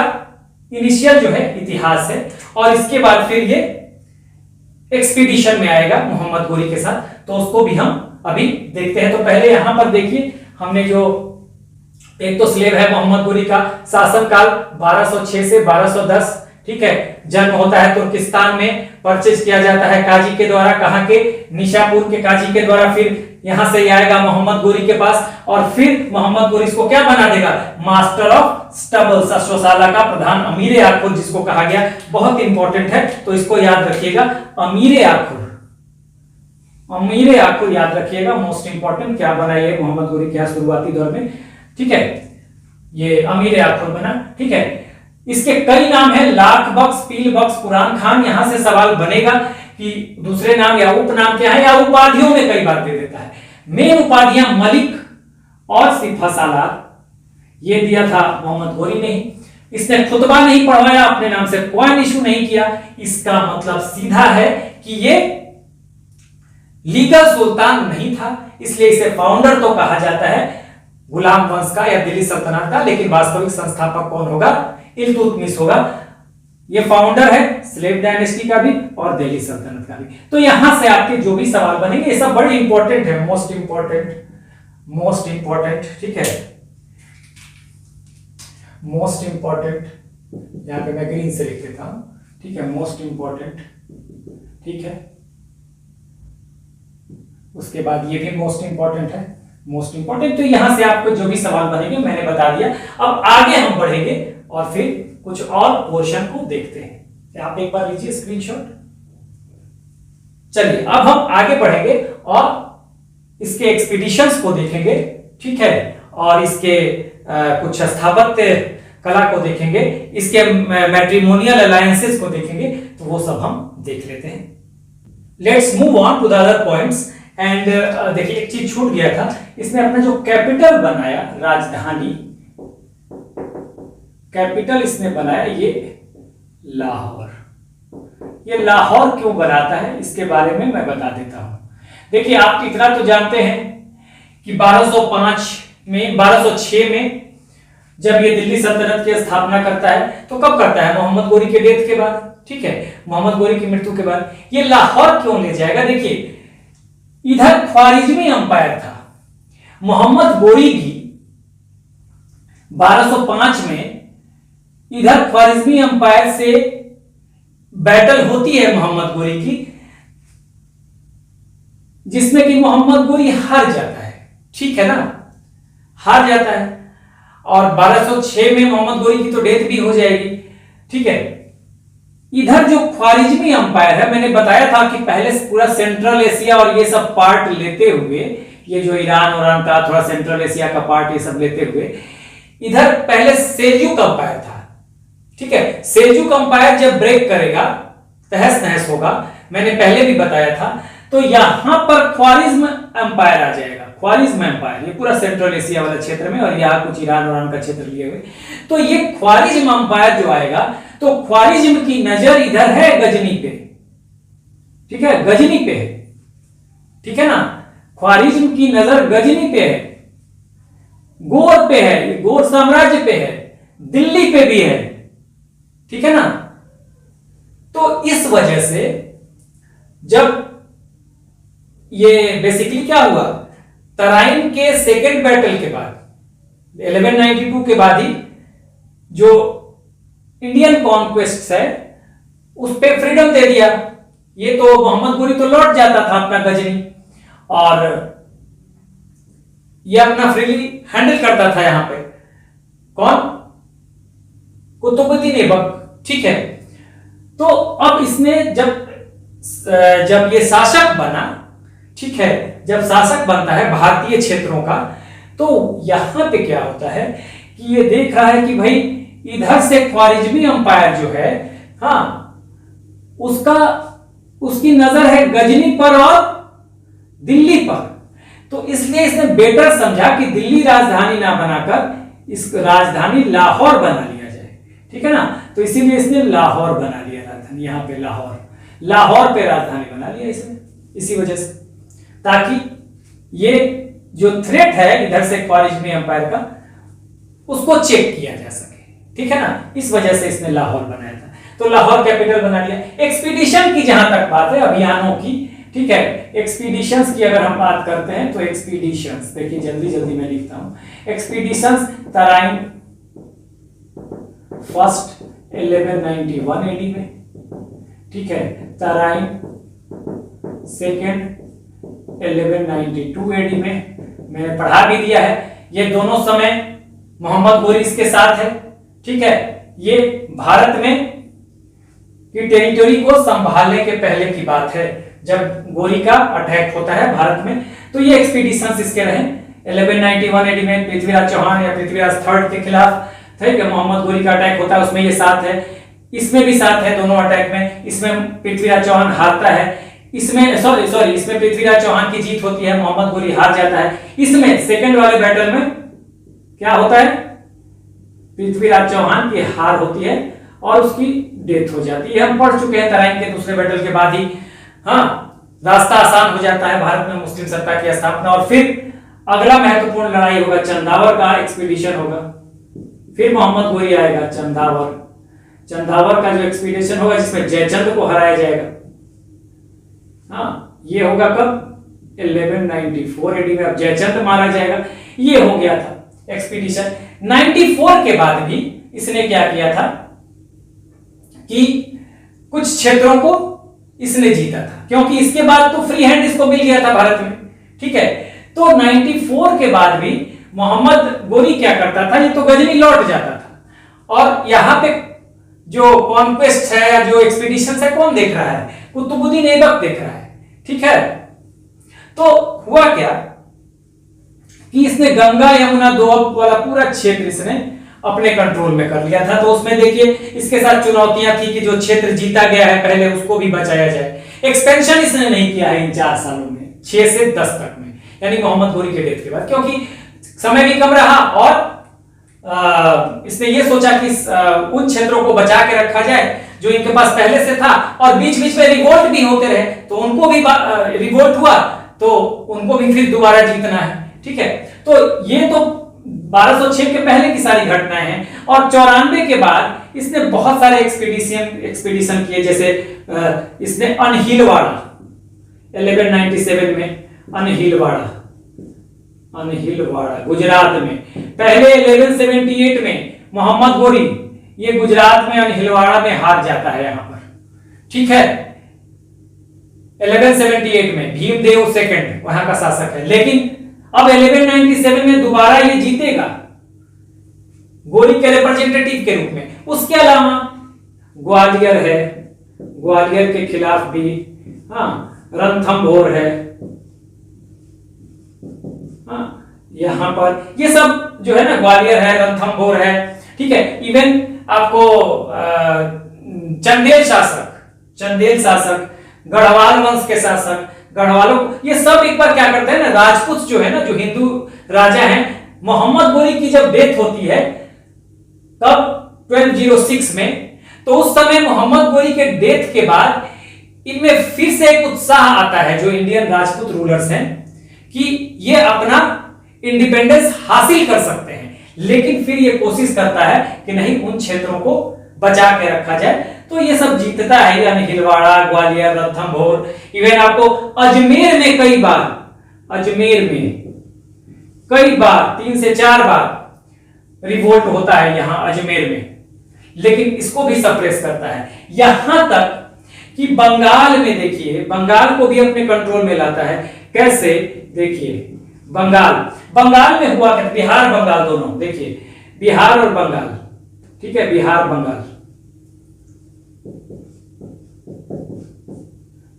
इनिशियल जो है इतिहास है। और इसके बाद फिर ये एक्सपीडिशन में आएगा मोहम्मद गोरी के साथ, तो उसको भी हम अभी देखते हैं। तो पहले यहां पर देखिए, हमने जो एक तो स्लेव है मोहम्मद गोरी का शासनकाल 1206 से 1210, ठीक है। जन्म होता है तुर्किस्तान में, परचेज किया जाता है काजी के द्वारा, कहां के, निशापुर के काजी के द्वारा। फिर यहां से आएगा मोहम्मद गोरी के पास और फिर मोहम्मद गोरी इसको क्या बना देगा, मास्टर ऑफ स्टबल्स, अश्वशाला का प्रधान अमीर आखुर जिसको कहा गया, बहुत इंपॉर्टेंट है, तो इसको याद रखिएगा, अमीर आखुर, अमीर आखुर याद रखिएगा, मोस्ट इंपॉर्टेंट। क्या बना ये मोहम्मद गोरी के शुरुआती दौर में, ठीक है, ये अमीर आखुर बना, ठीक है। इसके कई नाम है, लाख बख्श, पील बख्श, पुरान खान। यहां से सवाल बनेगा कि दूसरे नाम या उपनाम क्या है, या उपाधियों में कई बार दे देता है। मेन उपाधियां मलिक और सिफासालात, ये दिया था मोहम्मद गोरी ने ही। इसने खुतबा नहीं पढ़वाया, अपने नाम से कोई इशू नहीं किया। इसका मतलब सीधा है कि ये लीगल सुल्तान नहीं था, इसलिए इसे फाउंडर तो कहा जाता है गुलाम वंश का या दिल्ली सल्तनत का, लेकिन वास्तविक संस्थापक कौन होगा, इल्तुतमिश होगा। ये फाउंडर है स्लेव डायनेस्टी का भी और दिल्ली सल्तनत का भी। तो यहां से आपके जो भी सवाल बनेंगे ये सब बड़े इंपॉर्टेंट है, मोस्ट इंपॉर्टेंट, ठीक है, मोस्ट इंपॉर्टेंट। यहां पे मैं ग्रीन से लिख देता हूं, ठीक है, मोस्ट इंपॉर्टेंट, ठीक है। उसके बाद ये भी मोस्ट इंपॉर्टेंट है, मोस्ट इंपॉर्टेंट। तो यहां से आपको जो भी सवाल बनेंगे मैंने बता दिया। अब आगे हम बढ़ेंगे और फिर कुछ और पोर्शन को देखते हैं। आप एक बार लीजिए स्क्रीनशॉट। चलिए अब हम आगे बढ़ेंगे और इसके एक्सपीडिशंस को देखेंगे, ठीक है, और इसके कुछ स्थापत्य कला को देखेंगे, इसके मैट्रिमोनियल अलायंसेस को देखेंगे, तो वो सब हम देख लेते हैं। Let's move on to the other points. And देखिए एक चीज छूट गया था, इसने अपना जो कैपिटल बनाया, राजधानी, कैपिटल इसने बनाया ये लाहौर। ये लाहौर क्यों बनाता है इसके बारे में मैं बता देता हूं। देखिए आप इतना तो जानते हैं कि 1206 में जब ये दिल्ली सल्तनत की स्थापना करता है, तो कब करता है, मोहम्मद गोरी के डेथ के बाद, ठीक है, मोहम्मद गोरी की मृत्यु के बाद। ये लाहौर क्यों ले जाएगा, देखिए इधर ख्वारिज्मी अंपायर था, मोहम्मद गोरी की 1205 में इधर ख्वारिज्मी अंपायर से बैटल होती है मोहम्मद गोरी की, जिसमें कि मोहम्मद गोरी हार जाता है, ठीक है ना, हार जाता है। और 1206 में मोहम्मद गोरी की तो डेथ भी हो जाएगी, ठीक है। इधर जो ख्वारिज्मी अंपायर है, मैंने बताया था कि पहले पूरा सेंट्रल एशिया और ये सब पार्ट लेते हुए, ये जो ईरान और का थोड़ा सेंट्रल एशिया का पार्ट ये सब लेते हुए, इधर पहले सेल्जुक अंपायर था, ठीक है। सेल्जुक अंपायर जब ब्रेक करेगा, तहस नहस होगा, मैंने पहले भी बताया था, तो यहां पर ख्वारिज्म अंपायर आ जाएगा। ख्वारिज्म अंपायर ये पूरा सेंट्रल एशिया वाला क्षेत्र में, और यहां कुछ ईरान और का क्षेत्र लिए हुए, तो ये ख्वारिज्म अंपायर जो आएगा, तो ख्वारिज्म की नजर इधर है गजनी पे, ठीक है, गजनी पे है, ठीक है ना, ख्वारिज्म की नजर गजनी पे है, गोर पे है, ये गोर साम्राज्य पे है, दिल्ली पे भी है, ठीक है ना। तो इस वजह से जब ये बेसिकली क्या हुआ, तराइन के सेकेंड बैटल के बाद 1192 के बाद ही जो इंडियन कॉन्क्वेस्ट है उस पे फ्रीडम दे दिया। ये तो मोहम्मद गोरी तो लौट जाता था अपना गजनी, और ये अपना फ्रीली हैंडल करता था यहां पे, कौन, कुतुबुद्दीन ऐबक, ठीक है। तो अब इसने जब जब ये शासक बना, ठीक है, जब शासक बनता है भारतीय क्षेत्रों का, तो यहां पे क्या होता है कि ये देख रहा है कि भाई इधर से ख्वारिज्मी अंपायर जो है, हाँ, उसकी नजर है गजनी पर और दिल्ली पर। तो इसलिए इसने बेटर समझा कि दिल्ली राजधानी ना बनाकर इस राजधानी लाहौर बना लिया जाए, ठीक है ना। तो इसीलिए इसने लाहौर बना लिया राजधानी, यहां पे लाहौर पे राजधानी बना लिया इसने, इसी वजह से, ताकि ये जो थ्रेट है इधर से ख्वारिज्मी एम्पायर का, उसको चेक किया जा सके, ठीक है ना। इस वजह से इसने लाहौर बनाया था, तो लाहौर कैपिटल बना लिया। एक्सपीडिशन की जहां तक बात है, अभियानों की, ठीक है, एक्सपीडिशंस की अगर हम बात करते हैं तो एक्सपीडिशंस, देखिए जल्दी जल्दी मैं लिखता हूं। एक्सपीडिशंस तराइन फर्स्ट 1191 एडी में, ठीक है, तराइन सेकेंड 1192 एडी में, मैंने पढ़ा भी दिया है। ये दोनों समय मोहम्मद गोरी इसके साथ है, ठीक है। ये भारत में की टेरिटरी को संभालने के पहले की बात है, जब गोरी का अटैक होता है भारत में। तो ये एक्सपीडिशंस इसके रहे 1191 एडी में, पृथ्वीराज चौहान या पृथ्वीराज थर्ड के खिलाफ, ठीक है, मोहम्मद गोरी का अटैक होता है, उसमें ये साथ है, इसमें भी साथ है, दोनों अटैक में। इसमें पृथ्वीराज चौहान हारता है, इसमें सॉरी इसमें पृथ्वीराज चौहान की जीत होती है, मोहम्मद गोरी हार जाता है। इसमें सेकंड वाले बैटल में क्या होता है, पृथ्वीराज चौहान की हार होती है और उसकी डेथ हो जाती है। हम पढ़ चुके हैं तराइन के दूसरे बैटल के बाद ही, हाँ, रास्ता आसान हो जाता है भारत में मुस्लिम सत्ता की स्थापना। और फिर अगला महत्वपूर्ण लड़ाई होगा, चंदावर का एक्सपीडिशन होगा, फिर मोहम्मद गोरी आएगा, चंदावर का जो एक्सपीडिशन होगा जिसमें जयचंद को हराया जाएगा, हाँ, ये होगा कब 1194 एडी में, अब जयचंद मारा जाएगा। ये हो गया था एक्सपीडिशन। 94 के बाद भी इसने क्या किया था कि कुछ क्षेत्रों को इसने जीता था, क्योंकि इसके बाद तो फ्री हैंड इसको मिल गया था भारत में, ठीक है। तो 94 के बाद भी मोहम्मद गोरी क्या करता था, ये तो गजनी लौट जाता था, और यहां पे जो कॉन्क्वेस्ट है या जो एक्सपीडिशन है, कौन देख रहा है, कुतुबुद्दीन ऐबक देख रहा है, ठीक है। तो हुआ क्या कि इसने गंगा यमुना दोअब वाला पूरा क्षेत्र इसने अपने कंट्रोल में कर लिया था। तो उसमें देखिए इसके साथ चुनौतियां थी कि जो क्षेत्र जीता गया है पहले उसको भी बचाया जाए। एक्सपेंशन इसने नहीं किया है इन 4 सालों में, 6 से 10 तक में, यानी मोहम्मद गोरी के डेथ के बाद, क्योंकि समय भी कम रहा और इसने ये सोचा कि उन क्षेत्रों को बचा के रखा जाए जो इनके पास पहले से था, और बीच बीच में रिवोल्ट भी होते रहे, तो उनको भी रिवोल्ट हुआ तो उनको भी फिर दोबारा जीतना है, ठीक है। तो ये तो 1206 के पहले की सारी घटनाएं हैं, और 94 के बाद इसने बहुत सारे एक्सपीडिशन किए, जैसे इसने अनहिलवाड़ा 1197 में, अनहिलवाड़ा गुजरात में, पहले 1178 में मोहम्मद गोरी ये गुजरात में अनहिलवाड़ा में हार जाता है यहां पर, ठीक है। 1178 में भीमदेव सेकंड वहां का शासक है, लेकिन अब 1197 में दोबारा ये जीतेगा गोरी के रिप्रेजेंटेटिव के रूप में। उसके अलावा ग्वालियर है, ग्वालियर के खिलाफ भी, हाँ, रणथंभौर है, हाँ, यहां पर ये सब जो है ना, ग्वालियर है, रणथंभौर है, ठीक है। इवन आपको चंदेल शासक, गढ़वाल वंश के शासक, गढ़वालों, ये सब एक बार क्या करते हैं ना, राजपूत जो है ना, जो हिंदू राजा हैं, मोहम्मद गोरी की जब डेथ होती है तब 1206 में, तो उस समय मोहम्मद गोरी के डेथ के बाद इनमें फिर से एक उत्साह आता है जो इंडियन राजपूत रूलर्स हैं कि ये अपना इंडिपेंडेंस हासिल कर सकते हैं, लेकिन फिर ये कोशिश करता है कि नहीं, उन क्षेत्रों को बचा के रखा जाए। तो ये सब जीतता है, यानी हिलवाड़ा, ग्वालियर, रणथंभौर, इवन आपको अजमेर में कई बार 3 से 4 बार रिवोल्ट होता है यहां अजमेर में, लेकिन इसको भी सप्रेस करता है। यहां तक कि बंगाल में देखिए, बंगाल को भी अपने कंट्रोल में लाता है। कैसे, देखिए बंगाल में हुआ क्या, बिहार बंगाल दोनों, देखिए बिहार और बंगाल, ठीक है, बिहार बंगाल,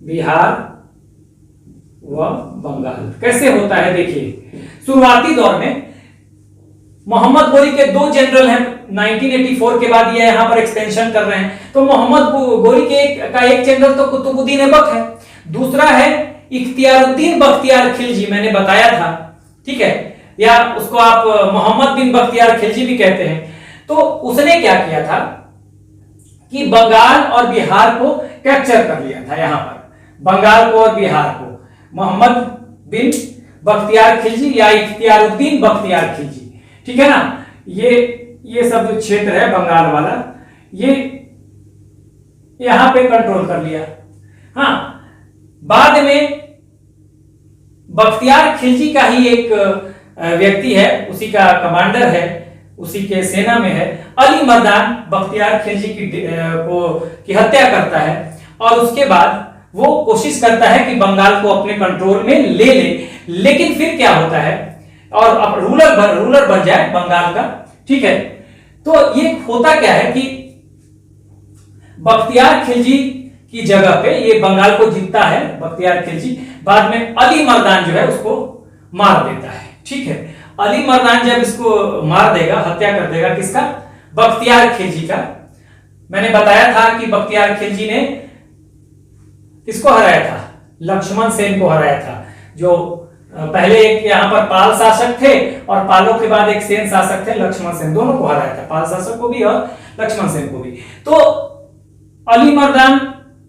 बिहार व बंगाल। कैसे होता है देखिए, शुरुआती दौर में मोहम्मद गोरी के दो जनरल हैं, 1984 के बाद ये यहां पर एक्सटेंशन कर रहे हैं। तो मोहम्मद गोरी के एक जनरल तो कुतुबुद्दीन ऐबक है, दूसरा है इख्तियारुद्दीन बख्तियार खिलजी, मैंने बताया था, ठीक है, या उसको आप मोहम्मद बिन बख्तियार खिलजी भी कहते हैं। तो उसने क्या किया था कि बंगाल और बिहार को कैप्चर कर लिया था। यहां पर बंगाल को और बिहार को मोहम्मद बिन बख्तियार खिलजी या इख्तियारुद्दीन बख्तियार खिलजी, ठीक है ना, ये सब जो क्षेत्र है बंगाल वाला, ये यहां पे कंट्रोल कर लिया। हाँ, बाद में बख्तियार खिलजी का ही एक व्यक्ति है, उसी का कमांडर है, उसी के सेना में है, अली मर्दान बख्तियार खिलजी की हत्या करता है। और उसके बाद वो कोशिश करता है कि बंगाल को अपने कंट्रोल में ले ले, लेकिन फिर क्या होता है, और अब रूलर बन जाए बंगाल का, ठीक है। तो ये होता क्या है कि बख्तियार खिलजी की जगह पे ये बंगाल को जीतता है बख्तियार खिलजी, बाद में अली मर्दान जो है उसको मार देता है, ठीक है। अली मर्दान जब इसको मार देगा, हत्या कर देगा, किसका, बख्तियार खिलजी का। मैंने बताया था कि बख्तियार खिलजी ने किसको हराया था, लक्ष्मण सेन को हराया था, जो पहले एक यहां पर पाल शासक थे और पालों के बाद एक सेन शासक थे, लक्ष्मण सेन, दोनों को हराया था, पाल शासक को भी और लक्ष्मण सेन को भी। तो अली मर्दान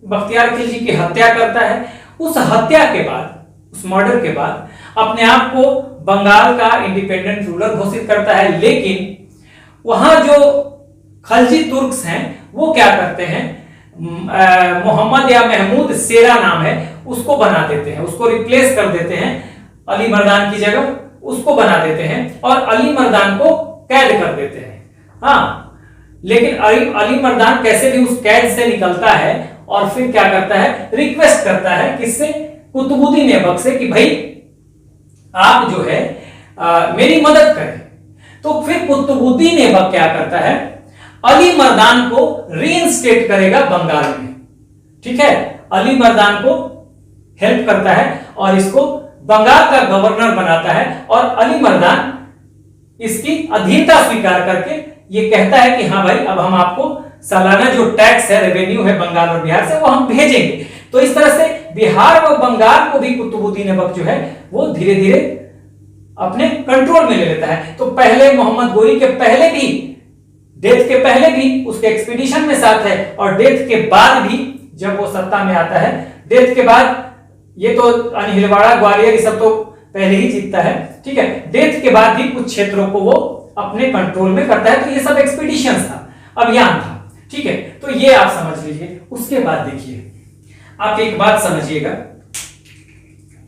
बख्तियार खिलजी की हत्या करता है। उस हत्या के बाद, उस मर्डर के बाद अपने आप को बंगाल का इंडिपेंडेंट रूलर घोषित करता है। लेकिन वहां जो खलजी तुर्क्स हैं वो क्या करते हैं, मोहम्मद या महमूद शेरा नाम है, उसको बना देते हैं, उसको रिप्लेस कर देते हैं, अली मर्दान की जगह उसको बना देते हैं और अली मर्दान को कैद कर देते हैं। हाँ, लेकिन अली मर्दान कैसे भी उस कैद से निकलता है और फिर क्या करता है, रिक्वेस्ट करता है किससे, कुतुबुद्दीन ऐबक से, कि भाई आप जो है मेरी मदद करें। तो फिर कुतुबुद्दीन ऐबक क्या करता है, अली मर्दान को रीइंस्टेट करेगा बंगाल में, ठीक है, अली मर्दान को हेल्प करता है और इसको बंगाल का गवर्नर बनाता है। और अली मर्दान इसकी अधीनता स्वीकार करके ये कहता है कि हाँ भाई, अब हम आपको सालाना जो टैक्स है, रेवेन्यू है बंगाल और बिहार से, वो हम भेजेंगे। तो इस तरह से बिहार और बंगाल को भी कुतुबुद्दीन ऐबक जो है वो धीरे धीरे अपने कंट्रोल में ले लेता है। तो पहले मोहम्मद गोरी के पहले भी, डेथ के पहले भी उसके एक्सपीडिशन में साथ है, और डेथ के बाद भी जब वो सत्ता में आता है, डेथ के बाद ये तो अनहिलवाड़ा ग्वालियर ये सब तो पहले ही जीतता है, ठीक है, डेथ के बाद भी कुछ क्षेत्रों को वो अपने कंट्रोल में करता है। तो ये सब एक्सपीडिशन था, अभियान था, ठीक है। तो ये आप समझ लीजिए। उसके बाद देखिए, आप एक बात समझिएगा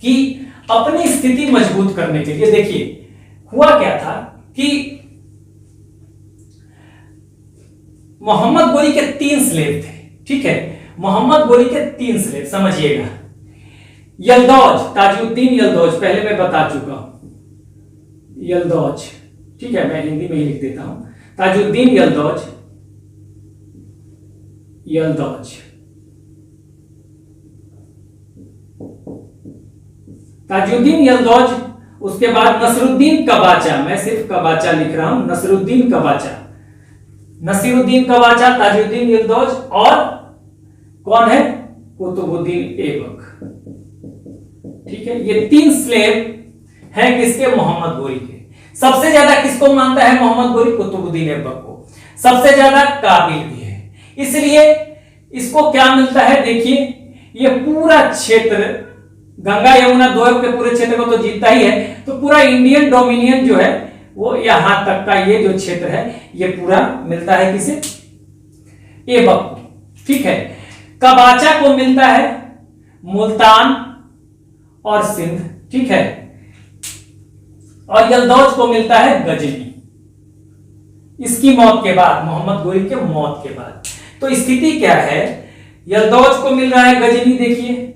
कि अपनी स्थिति मजबूत करने के लिए, देखिए हुआ क्या था कि मोहम्मद गोरी के 3 स्लेव थे, ठीक है, मोहम्मद गोरी के 3 स्लेव, समझिएगा। यलदौज, ताजुद्दीन यलदौज, पहले मैं बता चुका हूं, यलदौज, ठीक है, मैं हिंदी में ही लिख देता हूं, ताजुद्दीन यलदौज, यलदौज, ताजुद्दीन यलदौज। उसके बाद नसरुद्दीन कबाचा, मैं सिर्फ कबाचा लिख रहा हूं, नसरुद्दीन कबाचा, नसीरुद्दीन कबाचा, ताजुद्दीन यलदौज और कौन है, कुतुबुद्दीन ऐबक, ठीक है। ये 3 स्लेव हैं किसके, मोहम्मद गोरी के। सबसे ज्यादा किसको मानता है मोहम्मद गोरी, कुतुबुद्दीन ऐबक को, सबसे ज्यादा काबिल भी है। इसलिए इसको क्या मिलता है, देखिए ये पूरा क्षेत्र, गंगा यमुना दोयब के पूरे क्षेत्र को तो जीतता ही है, तो पूरा इंडियन डोमिनियन जो है वो यहां तक का ये जो क्षेत्र है ये पूरा मिलता है किसे, ऐबक को, ठीक है। कबाचा को मिलता है मुल्तान और सिंध, ठीक है, और यलदौज को मिलता है गजनी, इसकी मौत के बाद, मोहम्मद गोरी के मौत के बाद। तो स्थिति क्या है, यलदौज को मिल रहा है गजनी, देखिए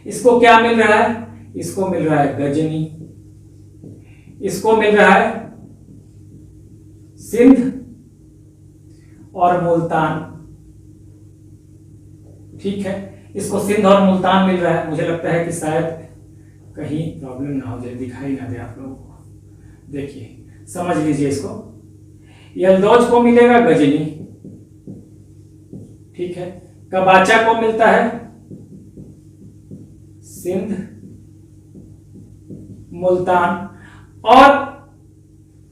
इसको क्या मिल रहा है, इसको मिल रहा है गजनी, इसको मिल रहा है सिंध और मुल्तान, ठीक है। इसको सिंध और मुल्तान मिल रहा है। मुझे लगता है कि शायद कहीं प्रॉब्लम ना हो जाए, दिखाई ना दे आप लोगों को। देखिए समझ लीजिए इसको, यलदौज को मिलेगा गजनी, ठीक है। कबाचा को मिलता है सिंध, मुल्तान, और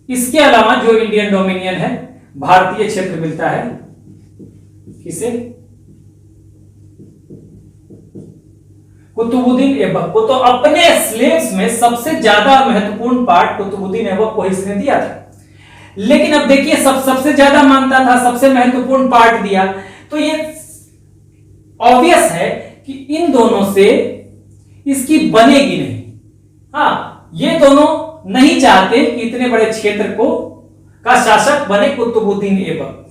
इसके अलावा जो इंडियन डोमिनियन है, भारतीय क्षेत्र मिलता है किसे? कुतुबुद्दीन ऐबक को। तो अपने स्लेव्स में सबसे ज्यादा महत्वपूर्ण पार्ट कुतुबुद्दीन ऐबक को इसने दिया था। लेकिन अब देखिए सबसे ज्यादा मानता था, सबसे महत्वपूर्ण पार्ट दिया, तो ये ऑब्वियस है कि इन दोनों से इसकी बनेगी नहीं। हाँ, ये दोनों नहीं चाहते कि इतने बड़े क्षेत्र को का शासक बने कुतुबुद्दीन ऐबक।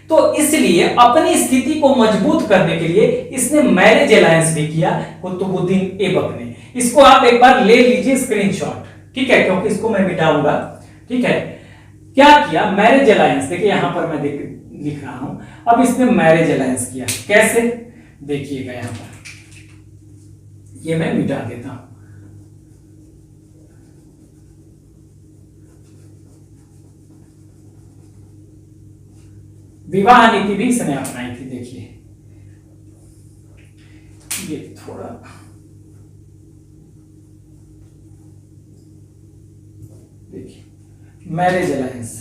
तो इसलिए अपनी स्थिति को मजबूत करने के लिए इसने मैरिज अलायंस भी किया कुतुबुद्दीन ऐबक ने। इसको आप एक बार ले लीजिए स्क्रीनशॉट, ठीक है, क्योंकि इसको मैं मिटाऊंगा, ठीक है। क्या किया? मैरिज अलायंस, देखिए यहां पर मैं लिख रहा हूं। अब इसने मैरिज अलायंस किया, कैसे? देखिएगा यहां पर, ये मैं मिटा देता हूं। विवाह नीति भी इसने अपनाई थी। देखिए ये थोड़ा देखिए, मैरिज अलायंस,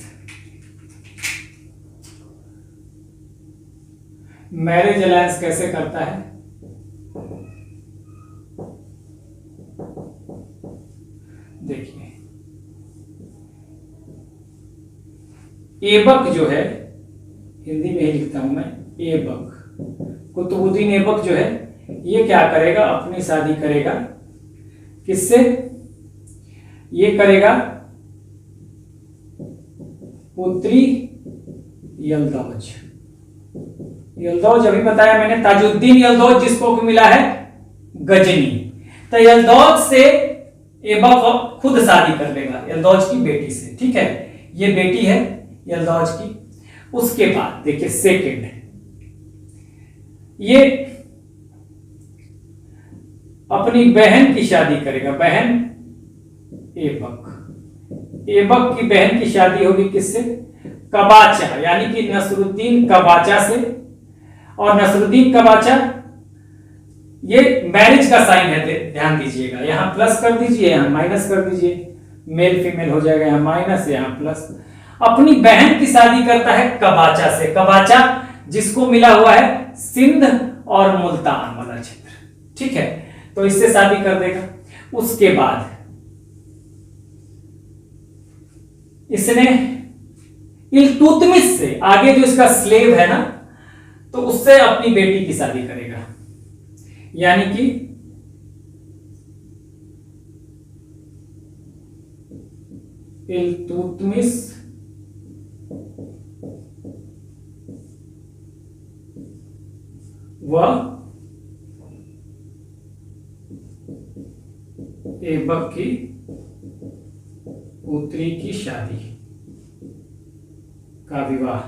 मैरिज अलायंस कैसे करता है? देखिए ऐबक जो है, हिंदी में ही लिखता हूं मैं, ऐबक, कुतुबुद्दीन ऐबक जो है, ये क्या करेगा? अपनी शादी करेगा किससे? ये करेगा पुत्री यलदौज। यलदौज अभी बताया मैंने, ताजुद्दीन यलदौज जिसको मिला है गजनी। तो यलदौज से ऐबक खुद शादी कर लेगा यलदौज की बेटी से, ठीक है। ये बेटी है यलदौज की। उसके बाद देखिए सेकंड, ये अपनी बहन की शादी करेगा, बहन ऐबक। ऐबक की बहन की शादी होगी किससे? कबाचा, यानी कि नसरुद्दीन कबाचा से। और नसरुद्दीन कबाचा, ये मैरिज का साइन है, ध्यान दीजिएगा। यहां प्लस कर दीजिए, यहां माइनस कर दीजिए, मेल फीमेल हो जाएगा, यहां माइनस यहां प्लस। अपनी बहन की शादी करता है कबाचा से। कबाचा जिसको मिला हुआ है सिंध और मुल्तान वाला क्षेत्र, ठीक है। तो इससे शादी कर देगा। उसके बाद इसने इल्तुतमिश से, आगे जो इसका स्लेव है ना, तो उससे अपनी बेटी की शादी करेगा, यानी कि इल्तुतमिश व ऐबक की पुत्री की शादी का विवाह।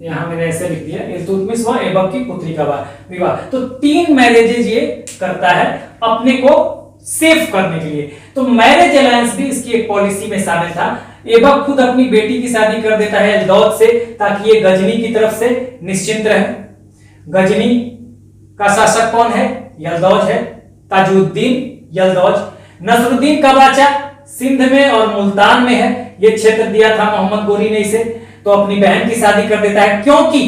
यहां मैंने ऐसे लिख दिया, इल्तुतमिश व ऐबक की पुत्री का विवाह। तो 3 मैरिजेज ये करता है अपने को सेफ करने के लिए। तो मैरिज अलायंस भी इसकी एक पॉलिसी में शामिल था। ऐबक खुद अपनी बेटी की शादी कर देता है यलदौज से, ताकि ये गजनी की तरफ से निश्चिंत रहे। गजनी का शासक कौन है? यलदौज है, ताजुद्दीन यलदौज। नसरुद्दीन कबाचा सिंध में और मुल्तान में है, ये क्षेत्र दिया था मोहम्मद गोरी ने इसे। तो अपनी बहन की शादी कर देता है, क्योंकि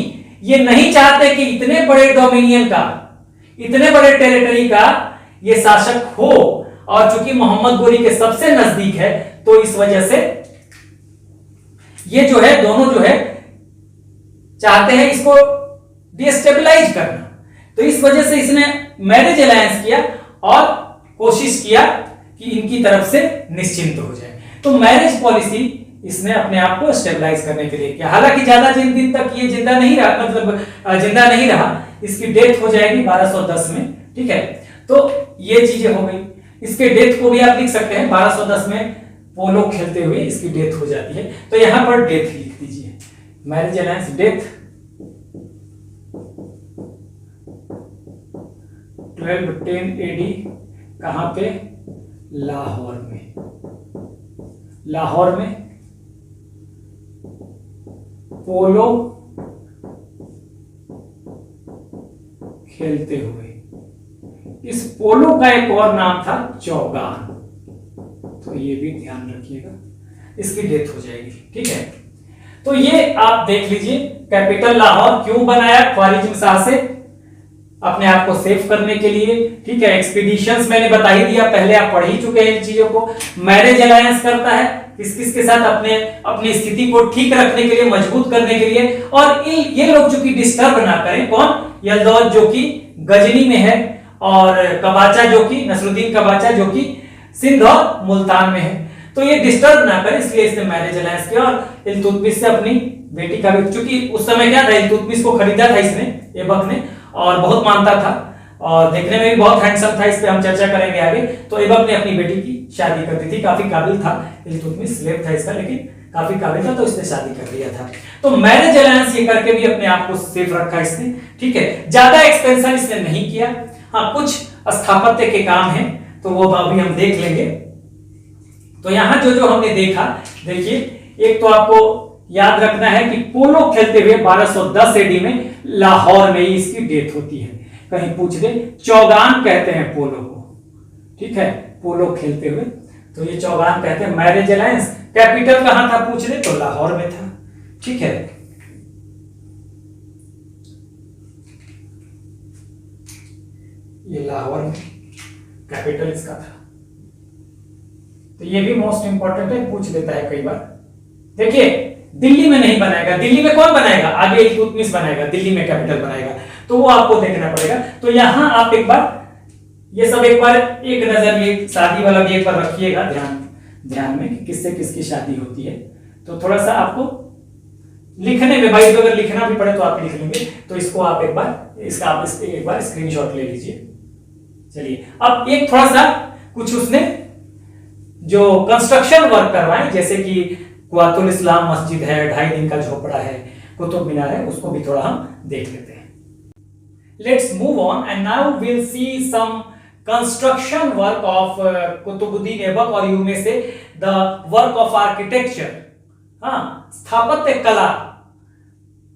ये नहीं चाहते कि इतने बड़े डोमिनियन का, इतने बड़े टेरिटरी का ये शासक हो। और चूंकि मोहम्मद गोरी के सबसे नजदीक है, तो इस वजह से ये जो है, दोनों जो है चाहते हैं इसको डिस्टेबलाइज करना। तो इस वजह से इसने मैरिज अलायंस किया और कोशिश किया कि इनकी तरफ से निश्चिंत हो जाए। तो मैरिज पॉलिसी इसने अपने आप को स्टेबलाइज करने के लिए किया। हालांकि ज्यादा दिन तक ये जिंदा नहीं रहा, मतलब जिंदा नहीं रहा, इसकी डेथ हो जाएगी 1210 में, ठीक है। तो ये चीजें हो गई। इसके डेथ को भी आप लिख सकते हैं, 1210 में पोलो खेलते हुए इसकी डेथ हो जाती है। तो यहां पर डेथ लिख दीजिए, मैरिज अलायंस डेथ 1210 AD कहां पे? लाहौर में। लाहौर में पोलो खेलते हुए। इस पोलो का एक और नाम था चौगान, तो ये भी ध्यान रखिएगा, इसकी डेथ हो जाएगी। ठीक है, तो ये आप देख लीजिए कैपिटल लाहौर क्यों बनाया? ख्वारिज़्म शाह से अपने आप को सेव करने के लिए। ठीक है, एक्सपीडिशंस मैंने बता ही दिया, पहले आप पढ़ ही चुके हैं इन चीजों को। मैरिज अलायंस करता है किस किस के साथ? अपनी स्थिति को ठीक रखने के लिए, मजबूत करने के लिए। और ये लोग जो कि डिस्टर्ब ना करें, कौन? यलदौद जो कि गजनी में है, और कबाचा जो कि नसरुद्दीन कबाचा जो कि सिंध और मुल्तान में है, तो ये डिस्टर्ब ना करे, इसलिए इसने मैरिज अलायंस किया। और इल्तुतमिश से अपनी बेटी का भी, चूंकि उस समय क्या था, इल्तुतमिश को खरीदा था इसने, ऐबक ने, और बहुत मानता था और देखने में भी बहुत हैंडसम था। इस पे हम चर्चा करेंगे आगे। तो ऐबक ने अपनी बेटी की शादी कर दी थी, काफी काबिल था इल्तुतमिश, स्लेव था इसका लेकिन काफी काबिल था, तो इसने शादी कर लिया था। तो मैरिज अलायंस ये करके भी अपने आप को सेफ रखा इसने। ठीक है, ज्यादा एक्सपेंशन इसने नहीं किया। हाँ, कुछ स्थापत्य के काम हैं तो वो अभी हम देख लेंगे। तो यहां जो हमने देखा, देखिए, एक तो आपको याद रखना है कि पोलो खेलते हुए 1210 एडी में लाहौर में ही इसकी डेथ होती है। कहीं पूछ दे, चौगान कहते हैं पोलो को। ठीक है, पोलो खेलते हुए, तो ये चौगान कहते हैं। मैरिज अलायंस कैपिटल कहां था पूछ ले, तो लाहौर में था। ठीक है, ये लाहौर में कैपिटल इसका था। तो ये भी मोस्ट इंपॉर्टेंट है, पूछ लेता है कई बार। देखिए, दिल्ली में नहीं बनाएगा, दिल्ली में कौन बनाएगा? आगे इल्तुतमिश बनाएगा, दिल्ली में कैपिटल बनाएगा, तो वो आपको देखना पड़ेगा। तो यहां आप एक बार ये सब एक नजर, ये शादी वाला भी एक बार रखिएगा ध्यान में कि किससे किसकी शादी होती है। तो थोड़ा सा आपको लिखने में, भाई अगर लिखना भी पड़े तो आप लिख लेंगे, तो इसको आप एक बार स्क्रीनशॉट ले लीजिए। चलिए, अब एक थोड़ा सा कुछ उसने जो कंस्ट्रक्शन वर्क करवाए, जैसे कि कुआतुल इस्लाम मस्जिद है, 2.5 दिन का झोपड़ा है, कुतुब मीनार है, उसको भी थोड़ा हम देख लेते हैं। Let's move on and now will see some construction work of Qutubuddin Aibak, और यू में से द वर्क ऑफ आर्किटेक्चर। हाँ, स्थापत्य कला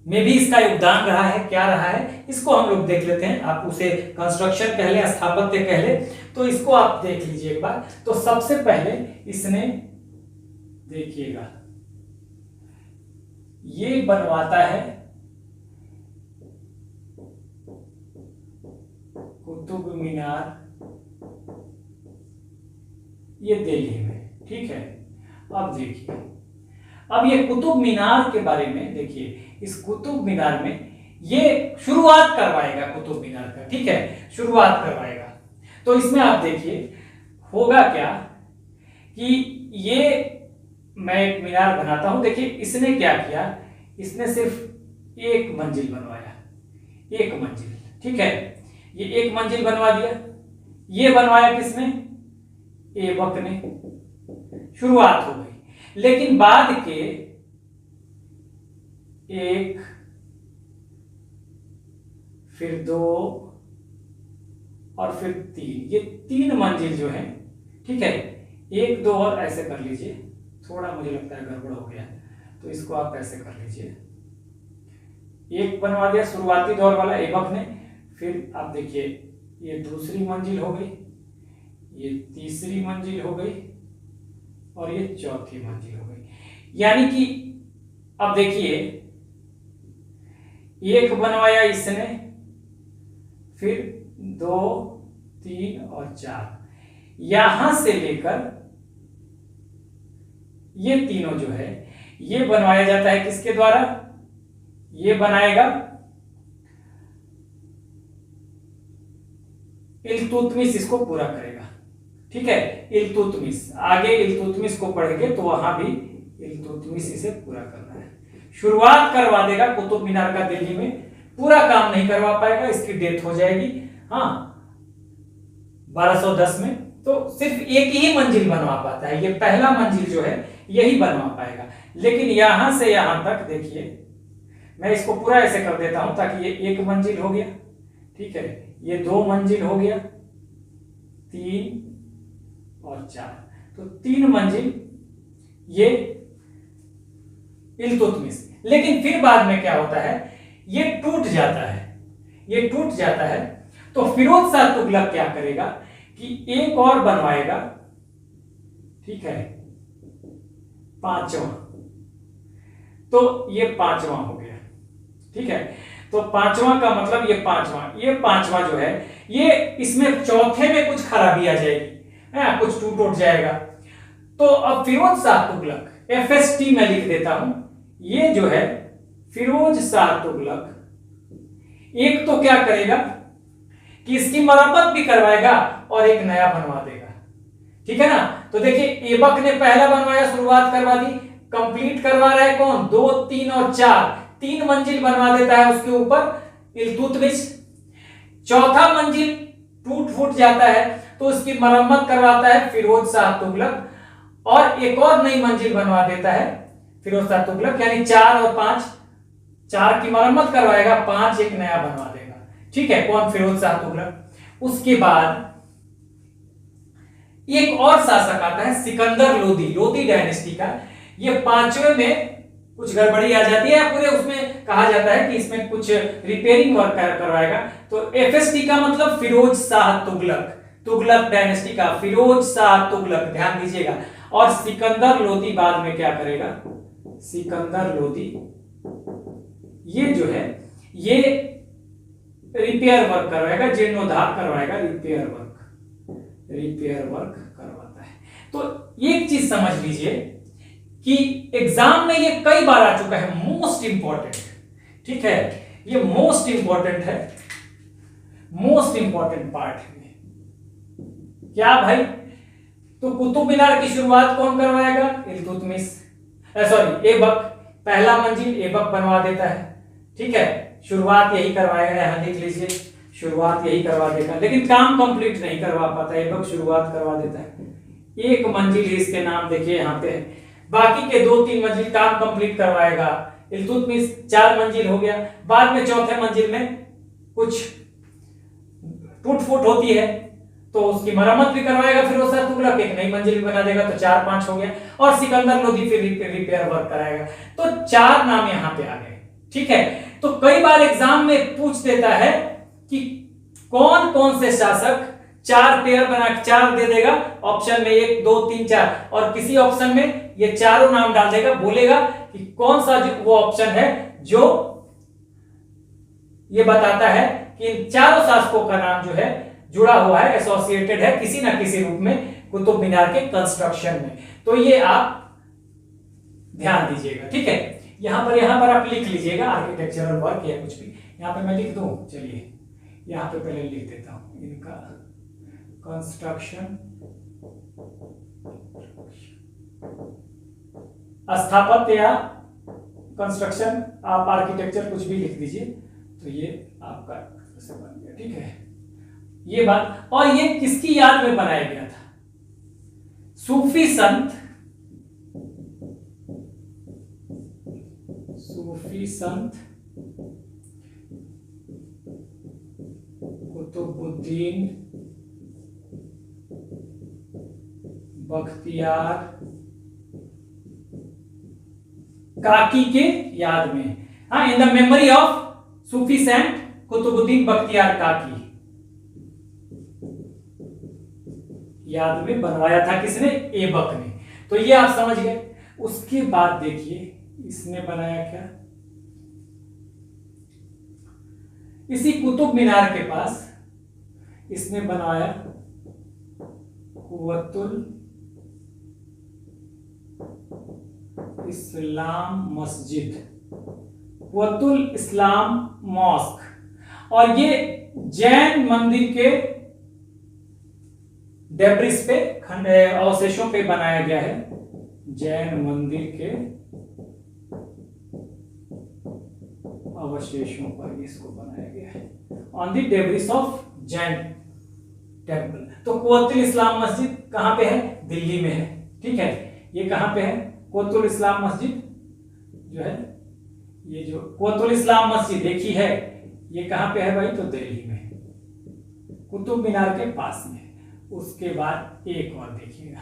में भी इसका योगदान रहा है, क्या रहा है इसको हम लोग देख लेते हैं। आप उसे कंस्ट्रक्शन कह ले, स्थापत्य कह ले, तो इसको आप देख लीजिए एक बार। तो सबसे पहले इसने, देखिएगा, ये बनवाता है कुतुब मीनार, ये दिल्ली में। ठीक है, अब देखिए, अब ये कुतुब मीनार के बारे में देखिए, इस कुतुब मीनार में ये शुरुआत करवाएगा कुतुब मीनार का। ठीक है, शुरुआत करवाएगा। तो इसमें आप देखिए होगा क्या कि ये मैं एक मीनार बनाता हूं। देखिए इसने क्या किया, इसने सिर्फ एक मंजिल बनवाया, एक मंजिल। ठीक है, ये एक मंजिल बनवा दिया। ये बनवाया किसने? ऐबक ने। शुरुआत हो गई, लेकिन बाद के एक, फिर 2 और फिर 3, ये 3 मंजिल जो है, ठीक है, 1 2 और ऐसे कर लीजिए। थोड़ा मुझे लगता है गड़बड़ हो गया, तो इसको आप ऐसे कर लीजिए। एक बनवा दिया शुरुआती दौर वाला ऐबक ने, फिर आप देखिए ये दूसरी मंजिल हो गई, ये तीसरी मंजिल हो गई, और ये चौथी मंजिल हो गई। यानी कि अब देखिए, एक बनवाया इसने, फिर 2 3 और 4, यहां से लेकर ये तीनों जो है ये बनवाया जाता है किसके द्वारा? ये बनाएगा इल्तुतमिश, इसको पूरा करेगा। ठीक है, इल्तुतमिश, आगे इल्तुतमिश को पढ़ेंगे तो वहां भी इल्तुतमिश इसे पूरा करना है। शुरुआत करवा देगा कुतुब मीनार का दिल्ली में, पूरा काम नहीं करवा पाएगा, इसकी डेथ हो जाएगी। हाँ, 1210 में तो सिर्फ एक ही मंजिल बनवा पाता है, ये पहला मंजिल जो है यही बनवा पाएगा। लेकिन यहां से यहां तक देखिए, मैं इसको पूरा ऐसे कर देता हूं ताकि ये एक मंजिल हो गया। ठीक है, ये 2 मंजिल हो गया, 3 और 4, तो 3 मंजिल ये इल्तुतमिश। लेकिन फिर बाद में क्या होता है, ये टूट जाता है, ये टूट जाता है। तो फिरोज शाह तुगलक क्या करेगा कि एक और बनवाएगा, ठीक है, 5वां। तो ये 5वां हो गया, ठीक है। तो 5वां का मतलब ये 5वां जो है, ये इसमें चौथे में कुछ खराबी आ जाएगी, कुछ टूट जाएगा। तो अब फिरोज शाह तुगलक, FST में लिख देता हूं, ये जो है फिरोज शाह तुगलक एक तो क्या करेगा कि इसकी मरम्मत भी करवाएगा और एक नया बनवा देगा, ठीक है ना। तो देखिए ऐबक ने पहला बनवाया, शुरुआत करवा दी, कंप्लीट करवा रहा है कौन, 2, 3 और 4, 3 मंजिल बनवा देता है उसके ऊपर इल्तुतमिश। चौथा मंजिल टूट फूट जाता है तो उसकी मरम्मत करवाता है फिरोज शाह तुगलक, और एक और नई मंजिल बनवा देता है फिरोज शाह तुगलक, यानी 4 और 5, 4 की मरम्मत करवाएगा, 5 एक नया बनवा देगा, ठीक है, कौन, फिरोज शाह तुगलक। उसके बाद एक और शासक आता है सिकंदर लोदी, लोदी डायनेस्टी का। ये 5वें में कुछ गड़बड़ी आ जाती है, पूरे उसमें कहा जाता है कि इसमें कुछ रिपेयरिंग वर्क करवाएगा। तो FST का मतलब फिरोज शाह तुगलक, तुगलक डायनेस्टी का फिरोज शाह तुगलक, ध्यान दीजिएगा। और सिकंदर लोदी बाद में क्या करेगा, सिकंदर लोदी ये जो है ये रिपेयर वर्क करवाएगा, जीर्णोद्धार करवाएगा, रिपेयर वर्क करवाता है। तो एक चीज समझ लीजिए कि एग्जाम में ये कई बार आ चुका है, मोस्ट इंपॉर्टेंट, ठीक है, ये मोस्ट इंपॉर्टेंट है, मोस्ट इंपॉर्टेंट पार्ट है। क्या भाई, तो कुतुब मीनार की शुरुआत कौन करवाएगा, इल्तुतमिश, सॉरी ऐबक, पहला मंजिल ऐबक बनवा देता है, ठीक है, शुरुआत यही करवाएगा, यहां लिख लीजिए, शुरुआत यही करवा देगा, लेकिन काम कंप्लीट नहीं करवा पाता, ऐबक शुरुआत करवा देता है, 1 मंजिल इसके नाम देखिए यहां पे, बाकी के 2-3 मंजिल काम कंप्लीट करवाएगा इल्तुतमिश, 4 मंजिल हो गया। बाद में चौथे मंजिल में कुछ टूट फूट होती है तो उसकी मरम्मत भी करवाएगा फिरोज शाह तुगलक, एक नई मंजिल भी बना देगा, तो 4-5 हो गया। और सिकंदर लोदी फिर रिपेयर वर्क कराएगा। तो 4 नाम यहां पे आ गए, ठीक है। तो कई बार एग्जाम में पूछ देता है कि कौन कौन से शासक 4 पेयर बना, 4 दे देगा ऑप्शन में, 1, 2, 3, 4, और किसी ऑप्शन में ये चारों नाम डाल देगा, बोलेगा कि कौन सा वो ऑप्शन है जो ये बताता है कि इन चारों शासकों का नाम जो है जुड़ा हुआ है, एसोसिएटेड है किसी ना किसी रूप में कुतुब मीनार के कंस्ट्रक्शन में। तो ये आप ध्यान दीजिएगा, ठीक है। यहां पर आप लिख लीजिएगा आर्किटेक्चरल वर्क या कुछ भी, यहां पे मैं लिख दूं, चलिए यहां पे पहले लिख देता हूं इनका कंस्ट्रक्शन, स्थापत्य या कंस्ट्रक्शन, आप आर्किटेक्चर कुछ भी लिख दीजिए, तो ये आपका बन गया, ठीक है। ये बात, और ये किसकी याद में बनाया गया था, सूफी संत कुतुबुद्दीन बख्तियार काकी के याद में, हाँ, in the memory of Sufi saint Qutubuddin Bakhtiyar Kaki याद में बनवाया था किसने, ऐबक ने। तो ये आप समझ गए। उसके बाद देखिए इसने बनाया क्या, इसी कुतुब मीनार के पास इसने बनाया कुव्वतुल इस्लाम मस्जिद, कुव्वतुल इस्लाम मॉस्क, और ये जैन मंदिर के डेब्रिस पे, अवशेषों पे बनाया गया है, जैन मंदिर के अवशेषों पर इसको बनाया गया है, on the debris of Jain temple. तो कुव्वतुल इस्लाम मस्जिद कहां पे है, दिल्ली में है, ठीक है। ये कहां पे है, कुव्वतुल इस्लाम मस्जिद जो है, ये जो कुव्वतुल इस्लाम मस्जिद देखी है, ये कहां पे है भाई, तो दिल्ली में, कुतुब मीनार के पास में। उसके बाद एक और देखिएगा,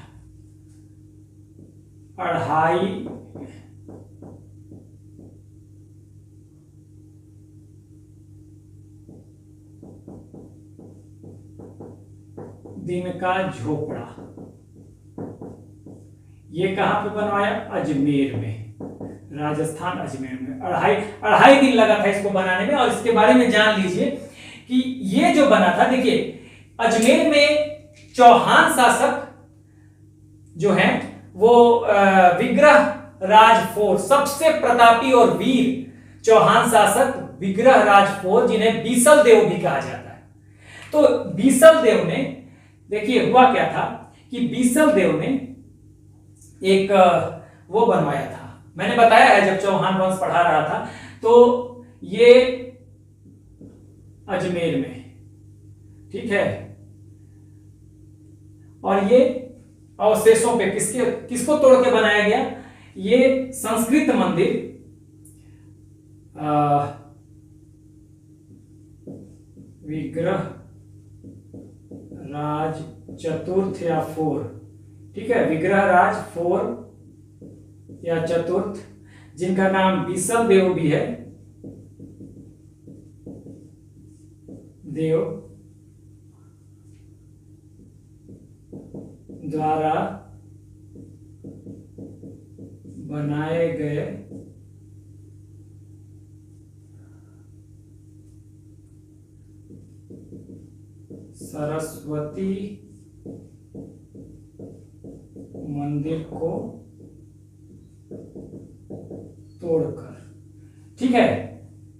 2.5 दिन का झोपड़ा। ये कहां पे बनवाया? अजमेर में, राजस्थान अजमेर में। 2.5 दिन लगा था इसको बनाने में। और इसके बारे में जान लीजिए कि ये जो बना था, देखिए अजमेर में चौहान शासक जो हैं वो विग्रह राज फोर, सबसे प्रतापी और वीर चौहान शासक विग्रह राज फोर, जिन्हें बीसल देव भी कहा जाता है। तो बीसल देव ने, देखिए हुआ क्या था कि बीसल देव ने एक वो बनवाया था, मैंने बताया है जब चौहान वंश पढ़ा रहा था, तो ये अजमेर में, ठीक है। और ये अवशेषों पे किसको तोड़ के बनाया गया? ये संस्कृत मंदिर विग्रह राज चतुर्थ या 4, ठीक है, विग्रह राज 4 या चतुर्थ, जिनका नाम बीसल देव भी है, देव द्वारा बनाए गए सरस्वती मंदिर को तोड़कर, ठीक है।